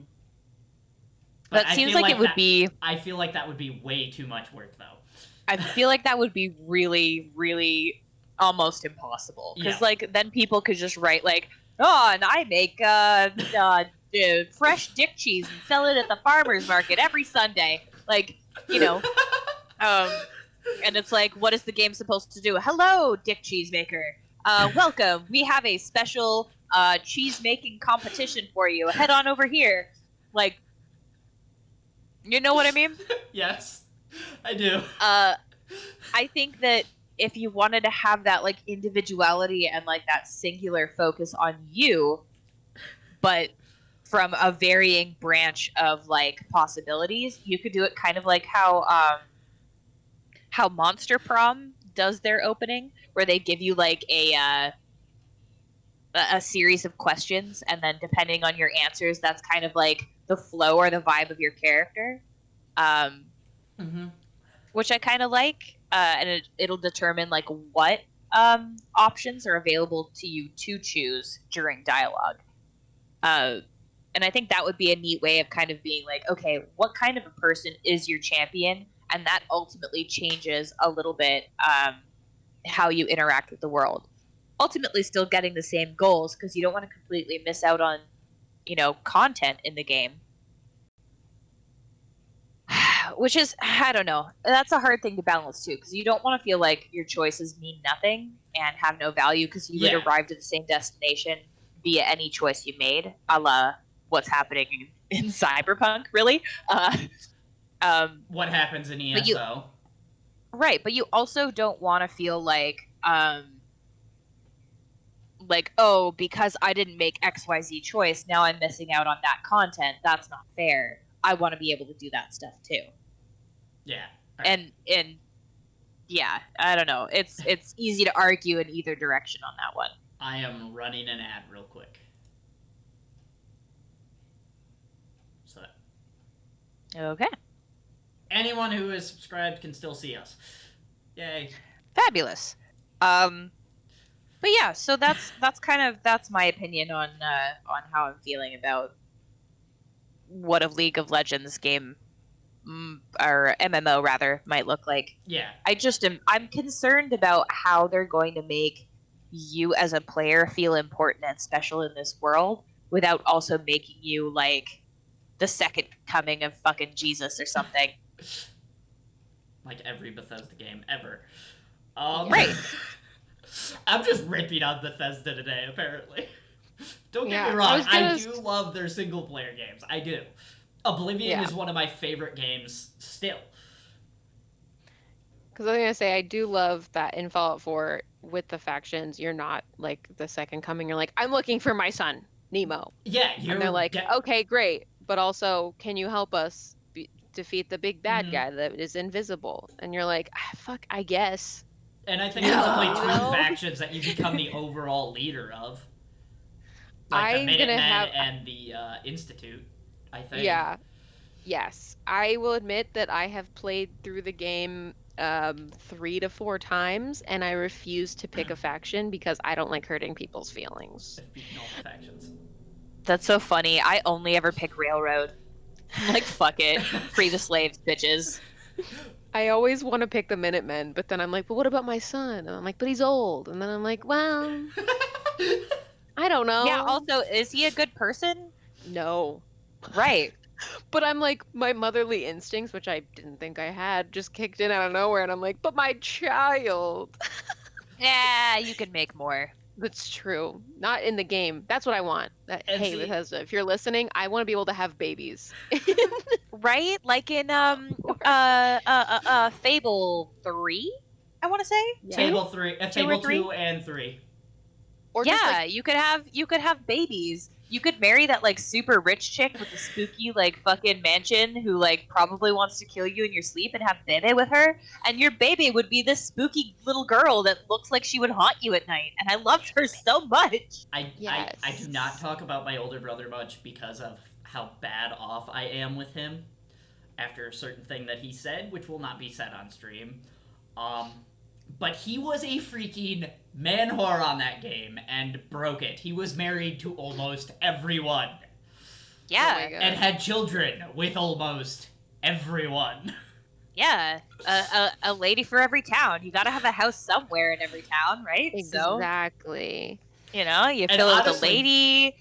But That seems like it would be. I feel like that would be way too much work, though. I feel like that would be really, really almost impossible. Because, Yeah. like, then people could just write, like, oh, and I make fresh dick cheese and sell it at the farmer's market every Sunday. Like, you know, and it's like, what is the game supposed to do? Hello, dick cheese maker. Welcome. We have a special cheese making competition for you. Head on over here. Like, you know what I mean? Yes, I do. I think that if you wanted to have that like individuality and like that singular focus on you, but from a varying branch of like possibilities, you could do it kind of like how Monster Prom does their opening, where they give you like a series of questions, and then depending on your answers, that's kind of like the flow or the vibe of your character. Um, Mm-hmm. which I kind of like, and it'll determine like what options are available to you to choose during dialogue. Uh, and I think that would be a neat way of kind of being like, okay, what kind of a person is your champion? And that ultimately changes a little bit how you interact with the world. Ultimately, still getting the same goals because you don't want to completely miss out on, content in the game. Which is, I don't know, that's a hard thing to balance too, because you don't want to feel like your choices mean nothing and have no value because you would Yeah. arrive to the same destination via any choice you made, a la what's happening in Cyberpunk, really. What happens in But you, ESO? right, but you also don't want to feel like, oh, because I didn't make XYZ choice, now I'm missing out on that content. That's not fair. I want to be able to do that stuff too. Yeah. Right. And yeah, I don't know. It's easy to argue in either direction on that one. I am running an ad real quick. So Okay. anyone who is subscribed can still see us. Yay. Fabulous. But yeah, so that's my opinion on how I'm feeling about what a League of Legends game or MMO rather might look like. Yeah. I'm concerned about how they're going to make you as a player feel important and special in this world without also making you like the second coming of fucking Jesus or something. Like every Bethesda game ever. Right. I'm just ripping on Bethesda today, apparently. Don't get me Yeah, wrong, I gonna. do love their single player games. I do. Oblivion Yeah, is one of my favorite games still. because I was gonna say I do love that in Fallout 4 with the factions. You're not like the second coming. You're like, I'm looking for my son Nemo, Yeah, and they're you're. like, okay, great, but also, can you help us defeat the big bad Mhm. guy that is invisible? And you're like, fuck, I guess. And I think there's only No. two factions that you become the overall leader of. Like the I'm gonna Minutemen have, and the Institute, I think. yeah, yes. I will admit that I have played through the game 3 to 4 times, and I refuse to pick a faction because I don't like hurting people's feelings. I've beaten all the factions. That's so funny. I only ever pick Railroad. I'm like, fuck it. Free the slaves, bitches. I always want to pick the Minutemen, but then I'm like, but what about my son? And I'm like, but he's old. And then I'm like, well, I don't Yeah, know. also, is he a good person? No. Right. But I'm like, my motherly instincts, which I didn't think I had, just kicked in out of nowhere. And I'm like, but my child. Yeah, you can make more. That's true. Not in the game. That's what I want. And Hey, see, Bethesda, if you're listening, I want to be able to have babies. Right? Like in Fable 3, I want to say? Yeah. 2? Table 3, 2 or Table 3? 2 and 3. Or just Yeah, like, you could have babies. You could marry that like super rich chick with the spooky like fucking mansion who like probably wants to kill you in your sleep and have baby with her, and your baby would be this spooky little girl that looks like she would haunt you at night. And I loved her so much. I do not yes. talk about my older brother much because of how bad off I am with him after a certain thing that he said, which will not be said on stream. Um, But he was a freaking man whore on that game and broke it. He was married to almost everyone. Oh my Yeah. God. And had children with almost everyone. Yeah. A lady for every town. You gotta have a house somewhere in every town, right? So, Exactly. you And fill it with a honestly, lady,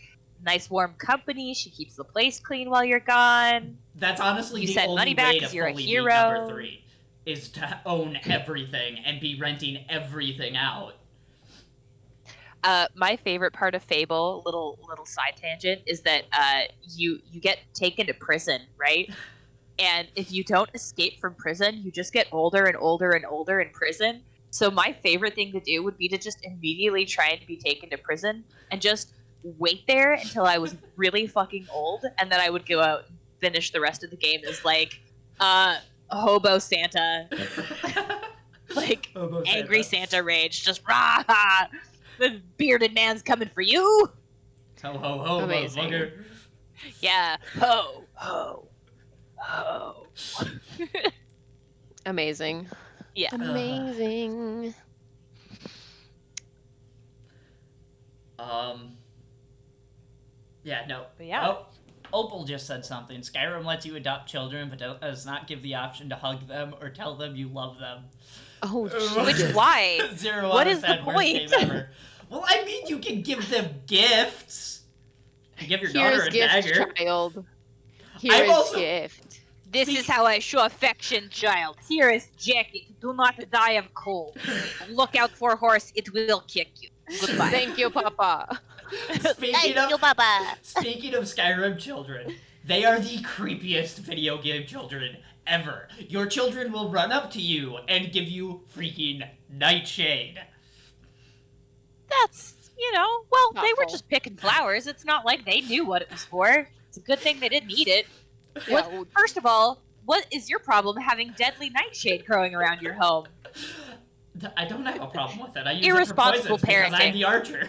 nice warm company, she keeps the place clean while you're gone. that's honestly You the send money only back way to 'cause you're a fully beat number hero. 3 is to own everything and be renting everything out. My favorite part of Fable, little side tangent, is that you get taken to prison, right? And if you don't escape from prison, you just get older and older and older in prison. So my favorite thing to do would be to just immediately try and be taken to prison and just wait there until I was really fucking old, and then I would go out and finish the rest of the game as like hobo Santa, like Hobo angry Santa. Santa rage, just rah, the bearded man's coming for you. Ho ho ho, Amazing. motherfucker. Yeah, ho ho ho. Amazing. Yeah. Amazing. Yeah, no. But yeah. Oh, Opal just said something. Skyrim lets you adopt children, but does not give the option to hug them or tell them you love them. Oh, Which Jesus. why? 0 What out of is the 10, worst game point? ever. Well, I mean, you can give them gifts. You give your daughter Here's a gift, dagger. child. I'm Here's also- gift. This is how I show affection, child. Here is jacket. Do not die of cold. Look out for horse. It will kick you. Goodbye. Thank you, Papa. Speaking of Papa. Speaking of Skyrim children, they are the creepiest video game children ever. Your children will run up to you and give you freaking nightshade. That's, well, they were Thoughtful. just picking flowers. It's not like they knew what it was for. It's a good thing they didn't eat it. Yeah, What? First of all, what is your problem having deadly nightshade growing around your home? I don't have a problem with it. I use Irresponsible it for poisons because I'm parenting. the archer.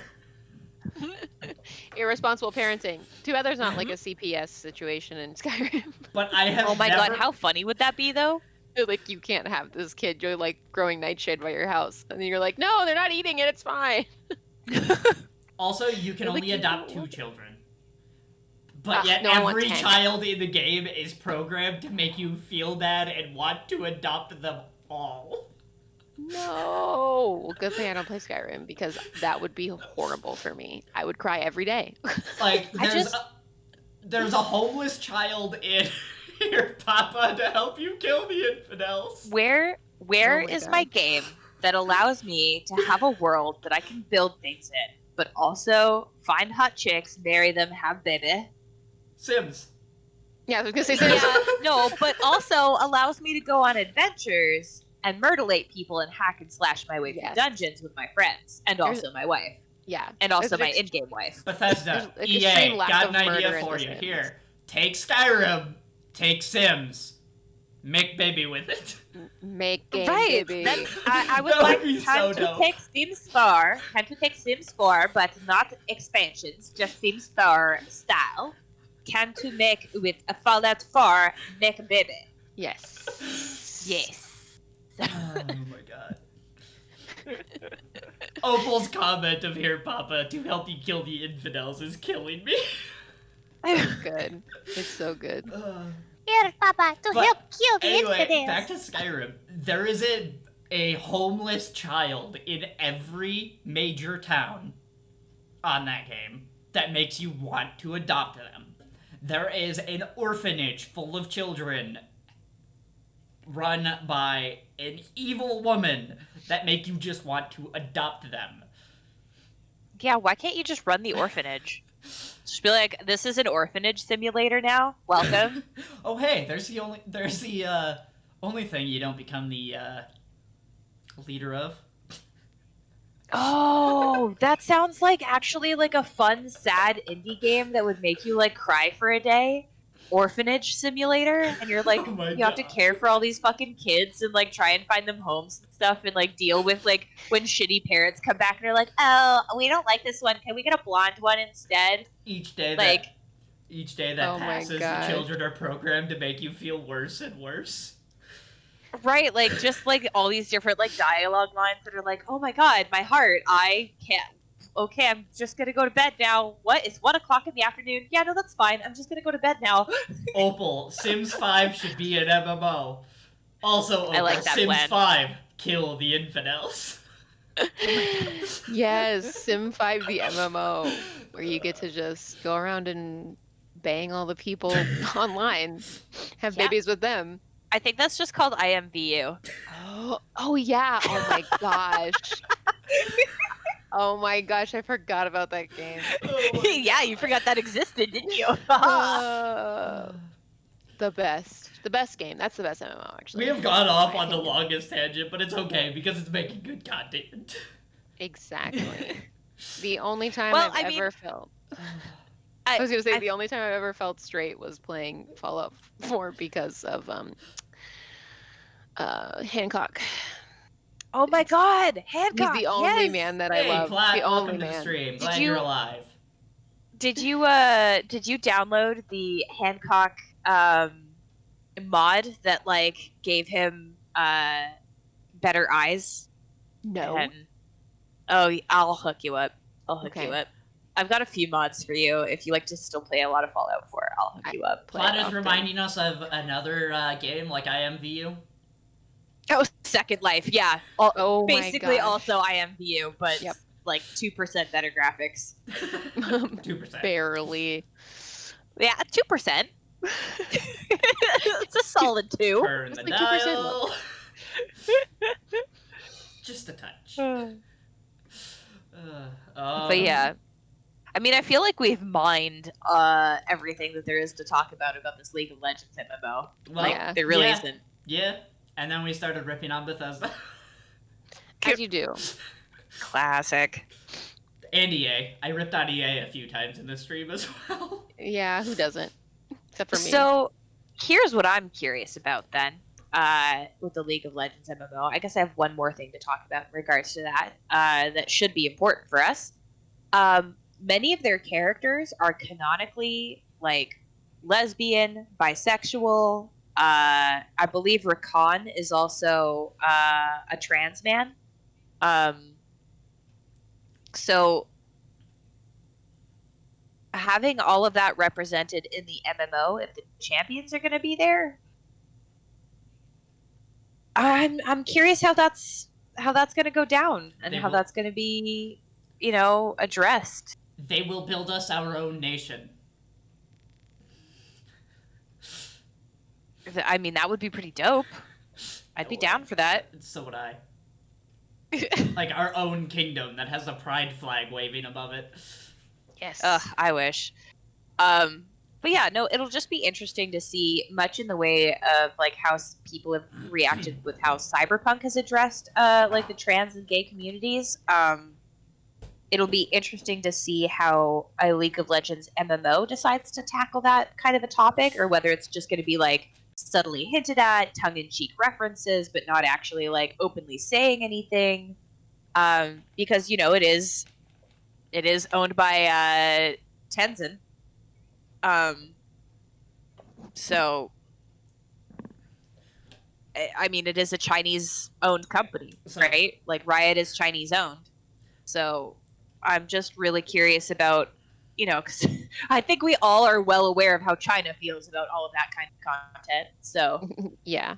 irresponsible parenting. Too bad there's not like a CPS situation in Skyrim. But I have Oh my never... god, how funny would that be, though? Like, you can't have this kid, you're like growing nightshade by your house. And then you're like, no, they're not eating it, it's fine. Also, you can Like, only you adopt know. 2 children. But yet no, I want every 10. child in the game is programmed to make you feel bad and want to adopt them all. No. Well, good thing I don't play Skyrim because that would be horrible for me. I would cry every day. Like, I there's a homeless child in here, Papa, to help you kill the infidels. Where Oh my is God. my game that allows me to have a world that I can build things in, but also find hot chicks, marry them, have baby? Sims. Yeah, I was gonna say Sims. Yeah, no, but also allows me to go on adventures and murderate people and hack and slash my way through Yes. dungeons with my friends, and There's- also my wife, Yeah. and also There's my ex- in-game wife. Bethesda, There's, like, EA, extreme lack got of an idea murder in for The you. Sims. Here, take Skyrim, take Sims, make baby with it. Make game, Right. baby. I would That would like be time so to dope. take Sims 4, but not expansions, just Sims 4 style. Can to make with a Fallout 4, make a baby. Yes. Yes. Oh my god. Opal's comment of here, Papa, to help you kill the infidels is killing me. Good. It's so good. Here, Papa, to But help kill the Anyway, infidels. back to Skyrim. There is a homeless child in every major town on that game that makes you want to adopt them. There is an orphanage full of children run by an evil woman that make you just want to adopt them. Yeah, why can't you just run the orphanage? Just be like, this is an orphanage simulator now. Welcome. Oh hey, there's the only thing you don't become the leader of. Oh, that sounds like actually like a fun, sad indie game that would make you like cry for a day. Orphanage simulator, and you're like, Oh my you have to God. care for all these fucking kids and like try and find them homes and stuff, and like deal with like when shitty parents come back and they're like, oh, we don't like this one. Can we get a blonde one instead? Each day Like, that Oh my passes, the God. children are programmed to make you feel worse and worse. Right, like just like all these different like dialogue lines that are like, oh my god, my heart, I can't. Okay, I'm just gonna go to bed now. What? It's 1 o'clock in the afternoon. Yeah, no, that's fine. I'm just gonna go to bed now. Opal, Sims 5 should be an MMO. Also, I Opal, like that Sims plan. 5, kill the infidels. Oh my god. Yes, Sim 5 the MMO, where you get to just go around and bang all the people online, have Yeah, babies with them. I think that's just called IMVU. Oh yeah. Oh my gosh. Oh my gosh, I forgot about that game. Oh Yeah, you forgot that existed, didn't you? Uh, the best game. That's the best MMO We actually. have gone In off my on the opinion. longest tangent, but it's okay because it's making good content. Exactly. The only time Well, I've I mean, ever felt I I, was gonna say I, the only time I've ever felt straight was playing Fallout 4 because of Hancock. oh my god, He's Hancock, the only yes. man that I Hey, love. The Platt, only welcome to the man. stream. Did Glad you're you alive. did you download the Hancock mod that like gave him better eyes? No. And oh, I'll hook you up. I'll hook you Okay. up. I've got a few mods for you if you like to still play a lot of Fallout 4. I'll hook I you up. play Platt it is often. reminding us of another game like IMVU. Oh, Second Life, yeah. Oh my Basically, gosh. also IMVU, but Yep. like 2% better graphics. 2%. Barely. Yeah, 2%. It's a solid 2. Turn Just the like 2% dial. Just a touch. But yeah, I mean, I feel like we've mined everything that there is to talk about this League of Legends MMO. Well, Yeah. There really yeah. isn't. Yeah, and then we started ripping on Bethesda. As you do. Classic. And EA. I ripped on EA a few times in the stream as well. Yeah, who doesn't? Except for me. So here's what I'm curious about then. With the League of Legends MMO, I guess I have one more thing to talk about in regards to that. That should be important for us. Many of their characters are canonically like lesbian, bisexual. I believe Rakan is also a trans man. So having all of that represented in the MMO, if the champions are going to be there, I'm curious how that's going to go down and They how will- that's going to be, addressed. They will build us our own nation. I mean, that would be pretty dope. I'd be down for that. So would I. Like our own kingdom that has a pride flag waving above it. Yes. Ugh, I wish. But yeah, no, it'll just be interesting to see much in the way of like how people have reacted with how Cyberpunk has addressed like the trans and gay communities. It'll be interesting to see how a League of Legends MMO decides to tackle that kind of a topic, or whether it's just going to be like subtly hinted at, tongue-in-cheek references, but not actually like openly saying anything. Because it is owned by Tencent. So I mean, it is a Chinese-owned company, right? Like Riot is Chinese-owned. So I'm just really curious about, because I think we all are well aware of how China feels about all of that kind of content. So Yeah.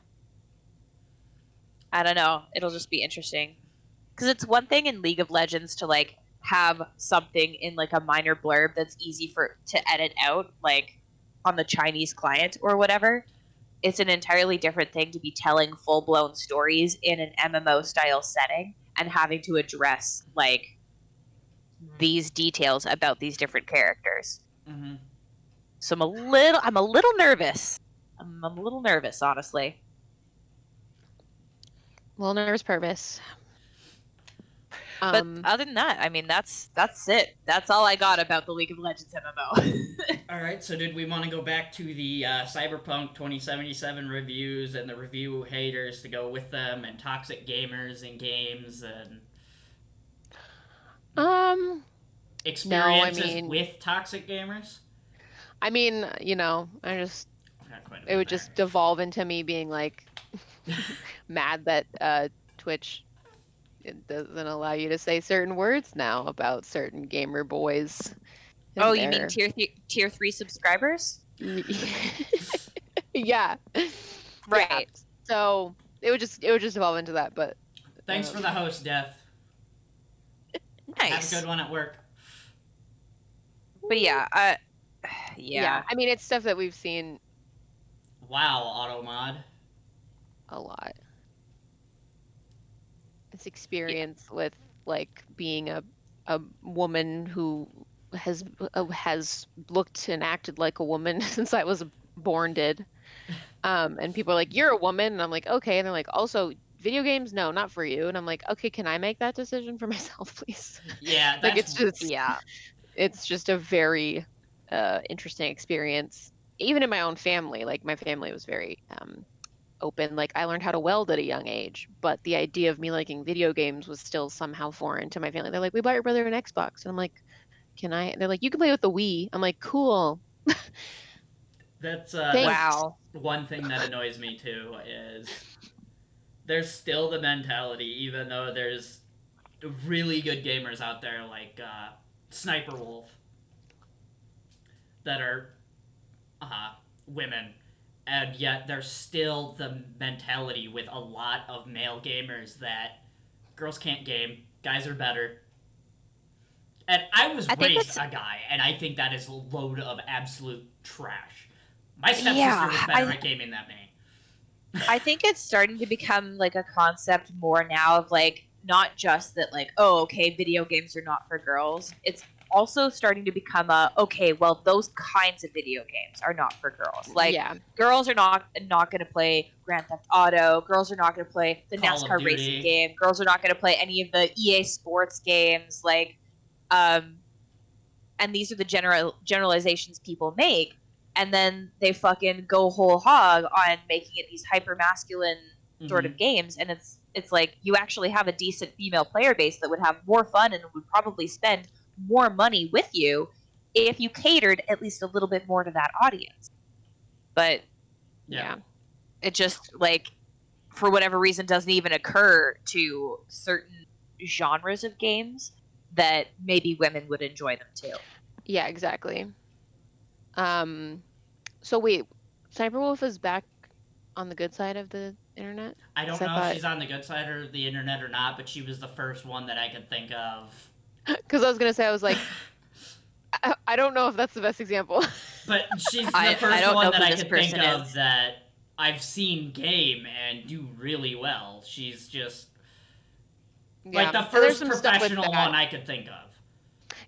I don't know. It'll just be interesting. Because it's one thing in League of Legends to like have something in like a minor blurb that's easy to edit out, like on the Chinese client or whatever. It's an entirely different thing to be telling full-blown stories in an MMO style setting and having to address like these details about these different characters. Mm-hmm. So I'm a little nervous. I'm a little nervous, honestly. Well, nervous purpose. But other than that, I mean, that's it. That's all I got about the League of Legends MMO. All right, so did we want to go back to the Cyberpunk 2077 reviews and the review haters to go with them, and toxic gamers in games and experiences with toxic gamers? I mean, I just Not quite it would just devolve into me being like mad that Twitch doesn't allow you to say certain words now about certain gamer boys Oh, and you mean their tier 3 subscribers? yeah. Yeah. Right. So it would just evolve into that, but Thanks for the host, Death. Have a Nice. good one at work. But yeah, yeah. I mean, it's stuff that we've seen Wow, Automod. a lot. It's experience with like being a woman who has looked and acted like a woman since I was born did. And people are like, "You're a woman," and I'm like, "Okay." And they're like, "Also, video games? No, not for you." And I'm like, "Okay, can I make that decision for myself, please?" Yeah, Like that's it's just a very interesting experience. Even in my own family, like my family was very open. Like I learned how to weld at a young age, but the idea of me liking video games was still somehow foreign to my family. They're like, "We bought your brother an Xbox," and I'm like, "Can I?" They're like, "You can play with the Wii." I'm like, "Cool, that's thanks." wow. one thing that annoys me too is there's still the mentality, even though there's really good gamers out there like Sniper Wolf that are uh, women, and yet there's still the mentality with a lot of male gamers that girls can't game, guys are better. And I was I think raised it's a guy, and I think that is a load of absolute trash. My stepsister yeah, was better at gaming than me. I think it's starting to become like a concept more now of like not just that like, oh, okay, video games are not for girls. It's also starting to become a okay, well, those kinds of video games are not for girls. Like Yeah, girls are not going to play Grand Theft Auto. Girls are not going to play the Call of NASCAR racing Duty. game. Girls are not going to play any of the EA Sports games. Like, um, and these are the generalizations people make, and then they fucking go whole hog on making it these hyper masculine sort Mm-hmm. of games, and it's like you actually have a decent female player base that would have more fun and would probably spend more money with you if you catered at least a little bit more to that audience. But Yeah. yeah. it just like for whatever reason doesn't even occur to certain genres of games that maybe women would enjoy them too. Yeah, exactly. Um, so wait, Cyberwolf is back on the good side of the internet? I Because don't I know if thought, she's on the good side of the internet or not, but she was the first one that I could think of. because I was gonna say, I was like, I don't know if that's the best example. But she's the I first don't one know that who I this could think person is. of that I've seen game and do really well. She's just Yeah, like the and there's first some stuff with professional that. one I could think of.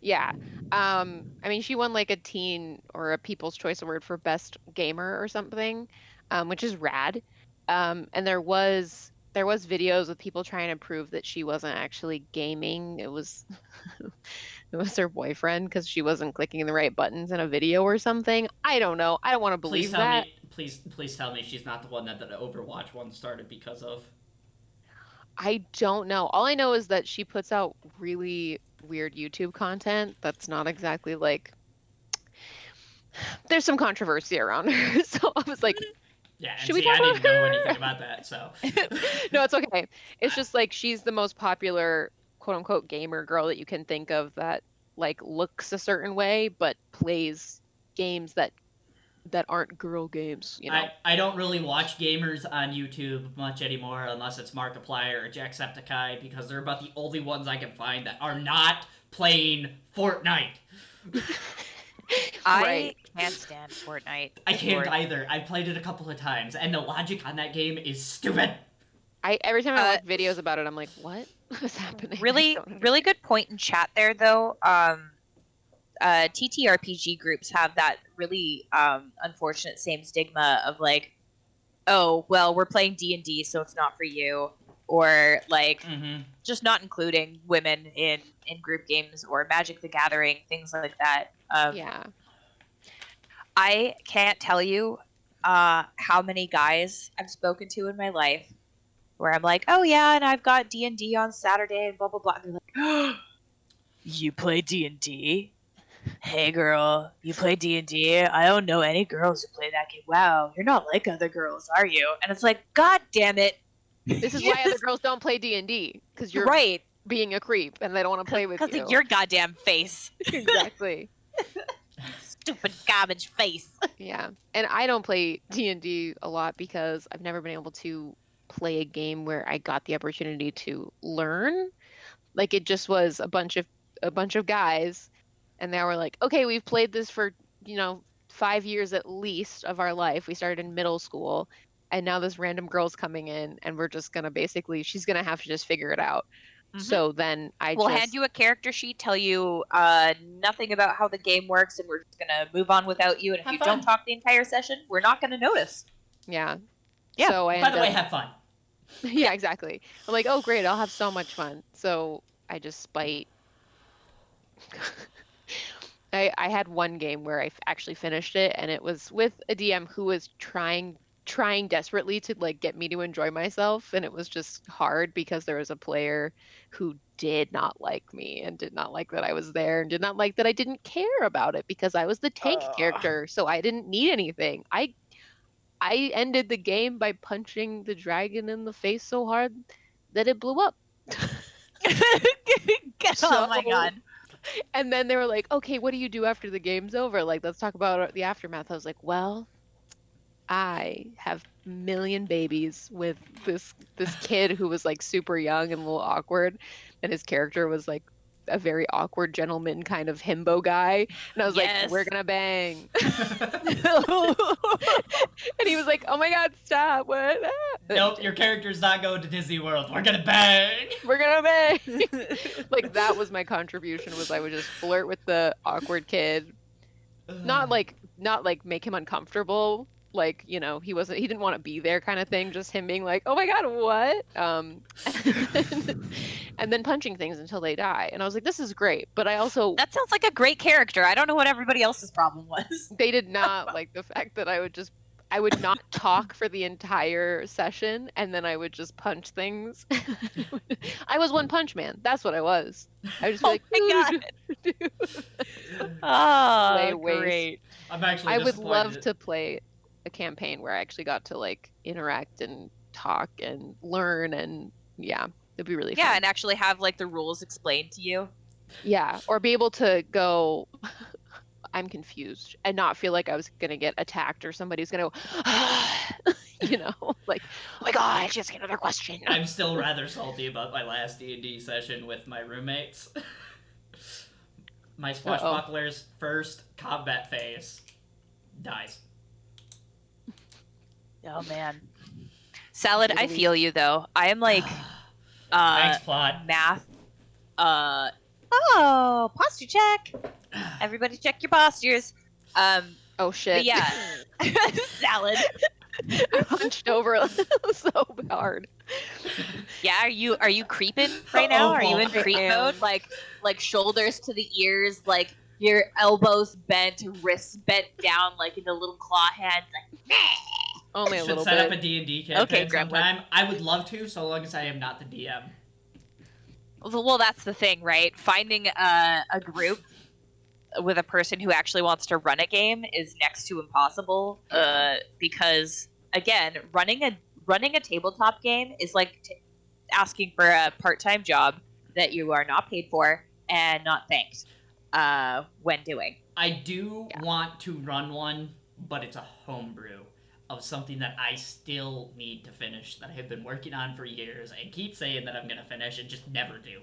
Yeah. I mean, she won like a teen or a People's Choice Award for Best Gamer or something, which is rad. And there was videos of people trying to prove that she wasn't actually gaming. It was it was her boyfriend because she wasn't clicking the right buttons in a video or something. I don't know. I don't want to Please believe tell that. me, please tell me she's not the one that the Overwatch one started because of. I don't know. All I know is that she puts out really weird YouTube content that's not exactly like there's some controversy around her. So I was like, Yeah, and should we see, talk I about didn't know anything her? about that, so. No, it's okay. It's I, just like she's the most popular quote unquote gamer girl that you can think of that like looks a certain way but plays games that aren't girl games, you know. I don't really watch gamers on YouTube much anymore unless it's Markiplier or Jacksepticeye because they're about the only ones I can find that are not playing Fortnite. I Right. can't stand Fortnite. I Good can't lord. either. I've played it a couple of times, and the logic on that game is stupid. I every time I Uh, watch videos about it, I'm like, what is happening? I really, don't really understand. good point in chat there, though. TTRPG groups have that really unfortunate same stigma of like, oh, well, we're playing D&D, so it's not for you, or like Mm-hmm. just not including women in group games or Magic the Gathering, things like that. Yeah. I can't tell you how many guys I've spoken to in my life where I'm like, oh yeah, and I've got D&D on Saturday and blah blah blah. And they're like, oh, you play D&D? Hey girl, you play D&D? I don't know any girls who play that game. Wow, you're not like other girls, are you? And it's like, God damn it. This is why other girls don't play D&D, because you're Right. being a creep and they don't want to play with Because you. of your goddamn face. Exactly. Stupid garbage face. Yeah. And I don't play D&D a lot because I've never been able to play a game where I got the opportunity to learn. Like it just was a bunch of guys and they were like, "Okay, we've played this for, 5 years at least of our life. We started in middle school, and now this random girl's coming in and we're just going to basically she's going to have to just figure it out." Mhm. So then We'll hand you a character sheet, tell you nothing about how the game works, and we're just going to move on without you. And if Have you fun. don't talk the entire session, we're not going to notice. Yeah. Yeah. So I By end the way, up have fun. Yeah, exactly. I'm like, "Oh, great, I'll have so much fun." So I just spite. I had one game where I actually finished it, and it was with a DM who was trying desperately to like get me to enjoy myself, and it was just hard because there was a player who did not like me and did not like that I was there and did not like that I didn't care about it because I was the tank character, so I didn't need anything. I ended the game by punching the dragon in the face so hard that it blew up. Oh my god. And then they were like, "Okay, what do you do after the game's over? Like, let's talk about the aftermath." I was like, "Well, I have a million babies with this kid who was like super young and a little awkward, and his character was like a very awkward gentleman kind of himbo guy." And I was like, Yes. "We're gonna bang." And he was like, "Oh my god, stop. What?" Nope, your character's not going to Disney World. We're gonna bang. We're gonna bang. Like that was my contribution, was I would just flirt with the awkward kid. Not like make him uncomfortable. Like, he didn't want to be there kind of thing. Just him being like, "Oh my god, what?" And then punching things until they die. And I was like, "This is great." But I also That sounds like a great character. I don't know what everybody else's problem was. they did not like the fact that I would not talk for the entire session, and then I would just punch things. I was One Punch Man. That's what I was. I would just be like, my god. Lay Oh, waste. great. I'm actually I would disappointed. love to play a campaign where I actually got to like interact and talk and learn, and yeah, it'd be really Yeah, fun. and actually have like the rules explained to you. Yeah, or be able to go, "I'm confused," and not feel like I was gonna get attacked or somebody's gonna go, like, "Oh my god, just another question." I'm still rather salty about my last D&D session with my roommates. My swashbuckler's first combat phase dies. Oh man. Salad, I Literally. feel you though. I am like Thanks, plot. math posture check. Everybody check your postures. Oh shit. But yeah. Salad. I punched over so hard. Yeah, are you creeping right now? Are you in I creep am. mode? Like shoulders to the ears, like your elbows bent, wrists bent down, like in the little claw hands, like Only a Should little set bit. up a D&D campaign Okay, Gremlin. sometime. I would love to, so long as I am not the DM. Well, that's the thing, right? Finding a group with a person who actually wants to run a game is next to impossible. Because again, running a tabletop game is like asking for a part-time job that you are not paid for and not thanked when doing. I do want to run one, but it's a homebrew of something that I still need to finish that I have been working on for years and keep saying that I'm going to finish and just never do.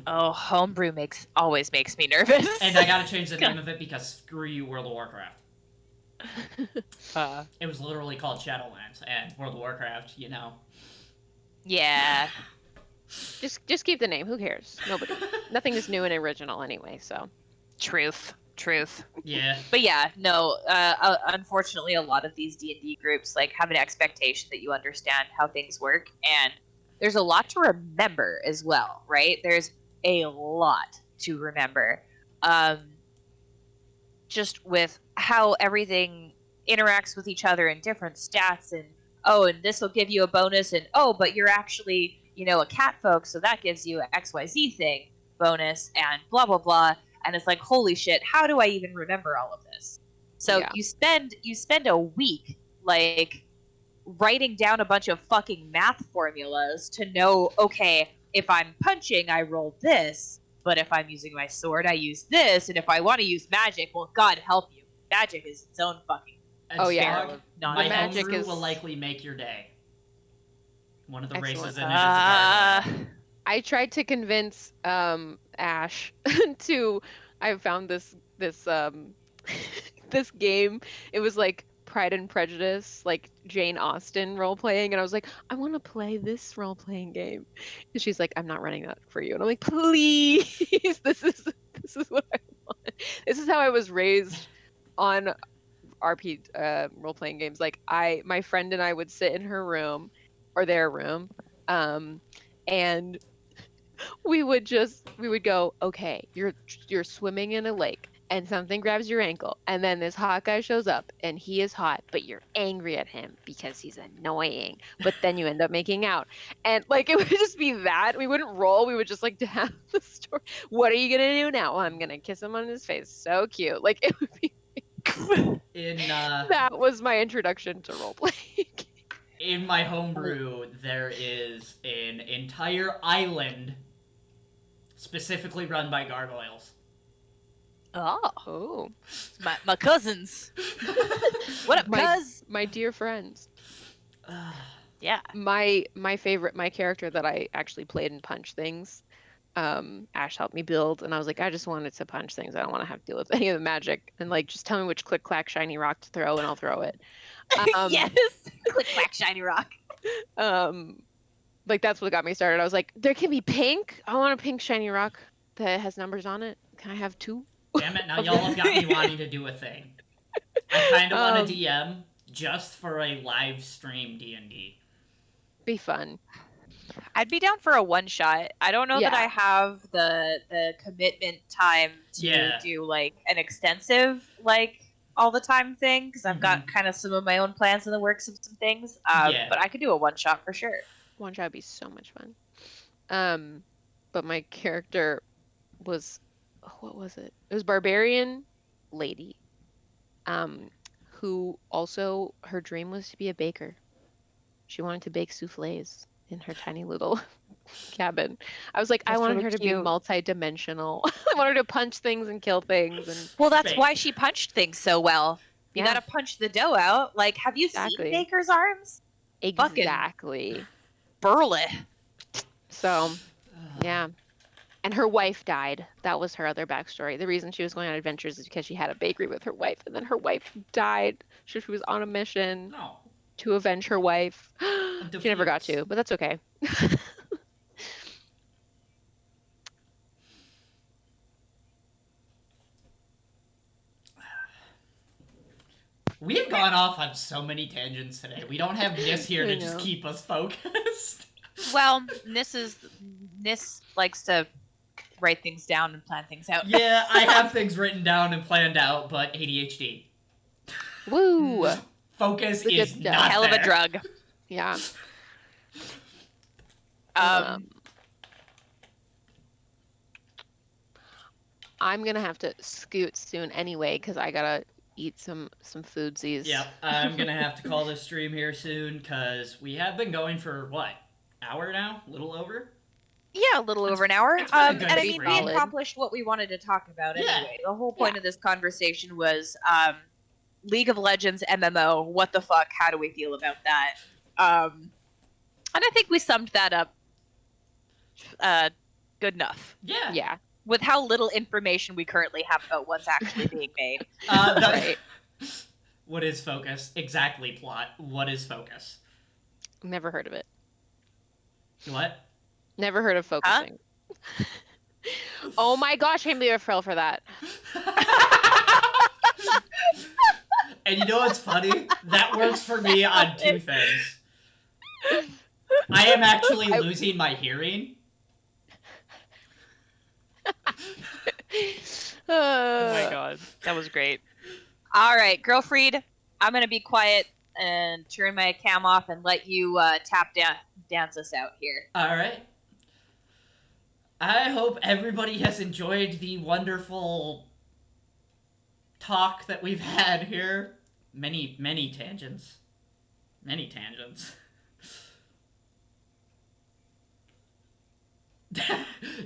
Oh, homebrew always makes me nervous. And I gotta change the name of it because screw you, World of Warcraft. It was literally called Shadowlands, and World of Warcraft, Yeah. Just keep the name. Who cares? Nobody. Nothing is new and original anyway. So. Truth. Yeah. But yeah, no. Unfortunately, a lot of these D&D groups like have an expectation that you understand how things work, and there's a lot to remember as well, right? There's a lot to remember, just with how everything interacts with each other and different stats, and and this will give you a bonus, and but you're actually a cat folk, so that gives you a XYZ thing bonus, and blah blah blah. and it's like, holy shit, how do I even remember all of this? So Yeah. you spend a week like writing down a bunch of fucking math formulas to know, okay, if I'm punching, I roll this, but if I'm using my sword, I use this, and if I want to use magic, well, God help you, magic is its own fucking And Oh, yeah. Stog, of my The magic homebrew is- will likely make your day. One of the races Excellent. in it is a gargoyle. I tried to convince Ash to I found this this game. It was like Pride and Prejudice, like Jane Austen role playing, and I was like, I want to play this role playing game. And she's like, I'm not running that for you. And I'm like, please, this is what I want. This is how I was raised on RP role playing games. Like my friend and I would sit in her room or their room, and we would go, okay, you're swimming in a lake and something grabs your ankle and then this hot guy shows up and he is hot, but you're angry at him because he's annoying, but then you end up making out. And like it would just be that. We wouldn't roll, we would just like to have the story. What are you gonna do now? Well, I'm gonna kiss him on his face. So cute. Like it would be that was my introduction to role playing. In my homebrew, there is an entire island specifically run by gargoyles. Oh, my cousins. What up, cuz? My dear friends. Yeah. My character that I actually played in Punch Things, Ash helped me build, and I was like, I just wanted to punch things. I don't want to have to deal with any of the magic. And like, just tell me which click clack shiny rock to throw, and I'll throw it. Yes. Click clack shiny rock. Like that's what got me started. I was like, there can be pink. I want a pink shiny rock that has numbers on it. Can I have 2? Damn it! Now y'all have got me wanting to do a thing. I kind of want to DM just for a live stream D&D. Be fun. I'd be down for a one shot. I don't know that I have the commitment time to do like an extensive like all the time thing because I've got kind of some of my own plans in the works of some things. But I could do a one shot for sure. One shot would be so much fun. But my character was, what was it? It was barbarian lady. Who also her dream was to be a baker. She wanted to bake souffles in her tiny little cabin. I was like, I wanted her to be multi-dimensional. I wanted her to punch things and kill things. And well, that's why she punched things so well. You gotta punch the dough out. Like, have you seen Baker's arms? Exactly. Fucking burly. So, yeah. And her wife died. That was her other backstory. The reason she was going on adventures is because she had a bakery with her wife, and then her wife died. So she was on a mission to avenge her wife. She never got to, but that's okay. We have gone off on so many tangents today. We don't have Nis here to just keep us focused. Well, Nis likes to write things down and plan things out. Yeah, I have things written down and planned out, but ADHD. Woo! Focus is not hell there. of a drug. Yeah. I'm gonna have to scoot soon anyway because I gotta eat some foodsies. Yep, I'm gonna have to call this stream here soon because we have been going for what, hour now? A little over? Yeah, a little over an hour. And I mean, we solid. accomplished what we wanted to talk about anyway. The whole point of this conversation was League of Legends MMO. What the fuck? How do we feel about that? And I think we summed that up good enough. Yeah. Yeah. With how little information we currently have about what's actually being made. Right. What is focus? Exactly, plot. What is focus? Never heard of it. What? Never heard of focusing. Huh? Oh my gosh, I can't believe I fell for that. And you know what's funny? That works for me on 2 things. I am actually losing my hearing. Oh my god, that was great. All right, Girlfried, I'm gonna be quiet and turn my cam off and let you tap dance us out here. All right. I hope everybody has enjoyed the wonderful talk that we've had here. Many tangents. Many tangents.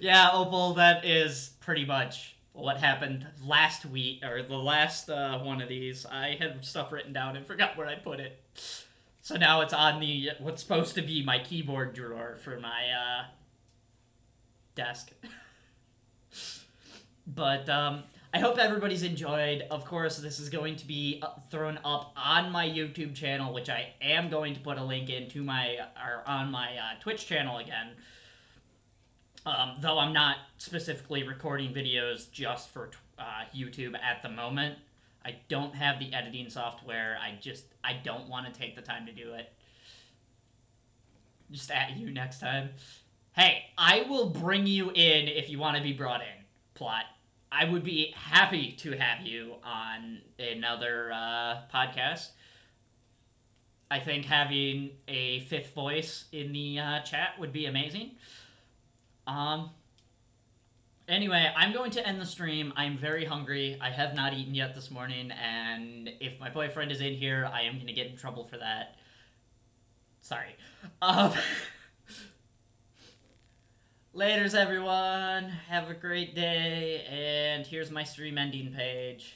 Yeah, Opal, that is pretty much what happened last week, or the last one of these. I had stuff written down and forgot where I put it. So now it's on the what's supposed to be my keyboard drawer for my desk. But I hope everybody's enjoyed. Of course, this is going to be thrown up on my YouTube channel, which I am going to put a link into my or on my Twitch channel again. Though I'm not specifically recording videos just for YouTube at the moment. I don't have the editing software. I don't want to take the time to do it. Just at you next time. Hey, I will bring you in if you want to be brought in. Plot. I would be happy to have you on another podcast. I think having a fifth voice in the chat would be amazing. Um, Anyway, I'm going to end the stream. I'm very hungry. I have not eaten yet this morning, and if my boyfriend is in here, I am going to get in trouble for that. Sorry. Um, Laters, everyone. Have a great day, and here's my stream ending page.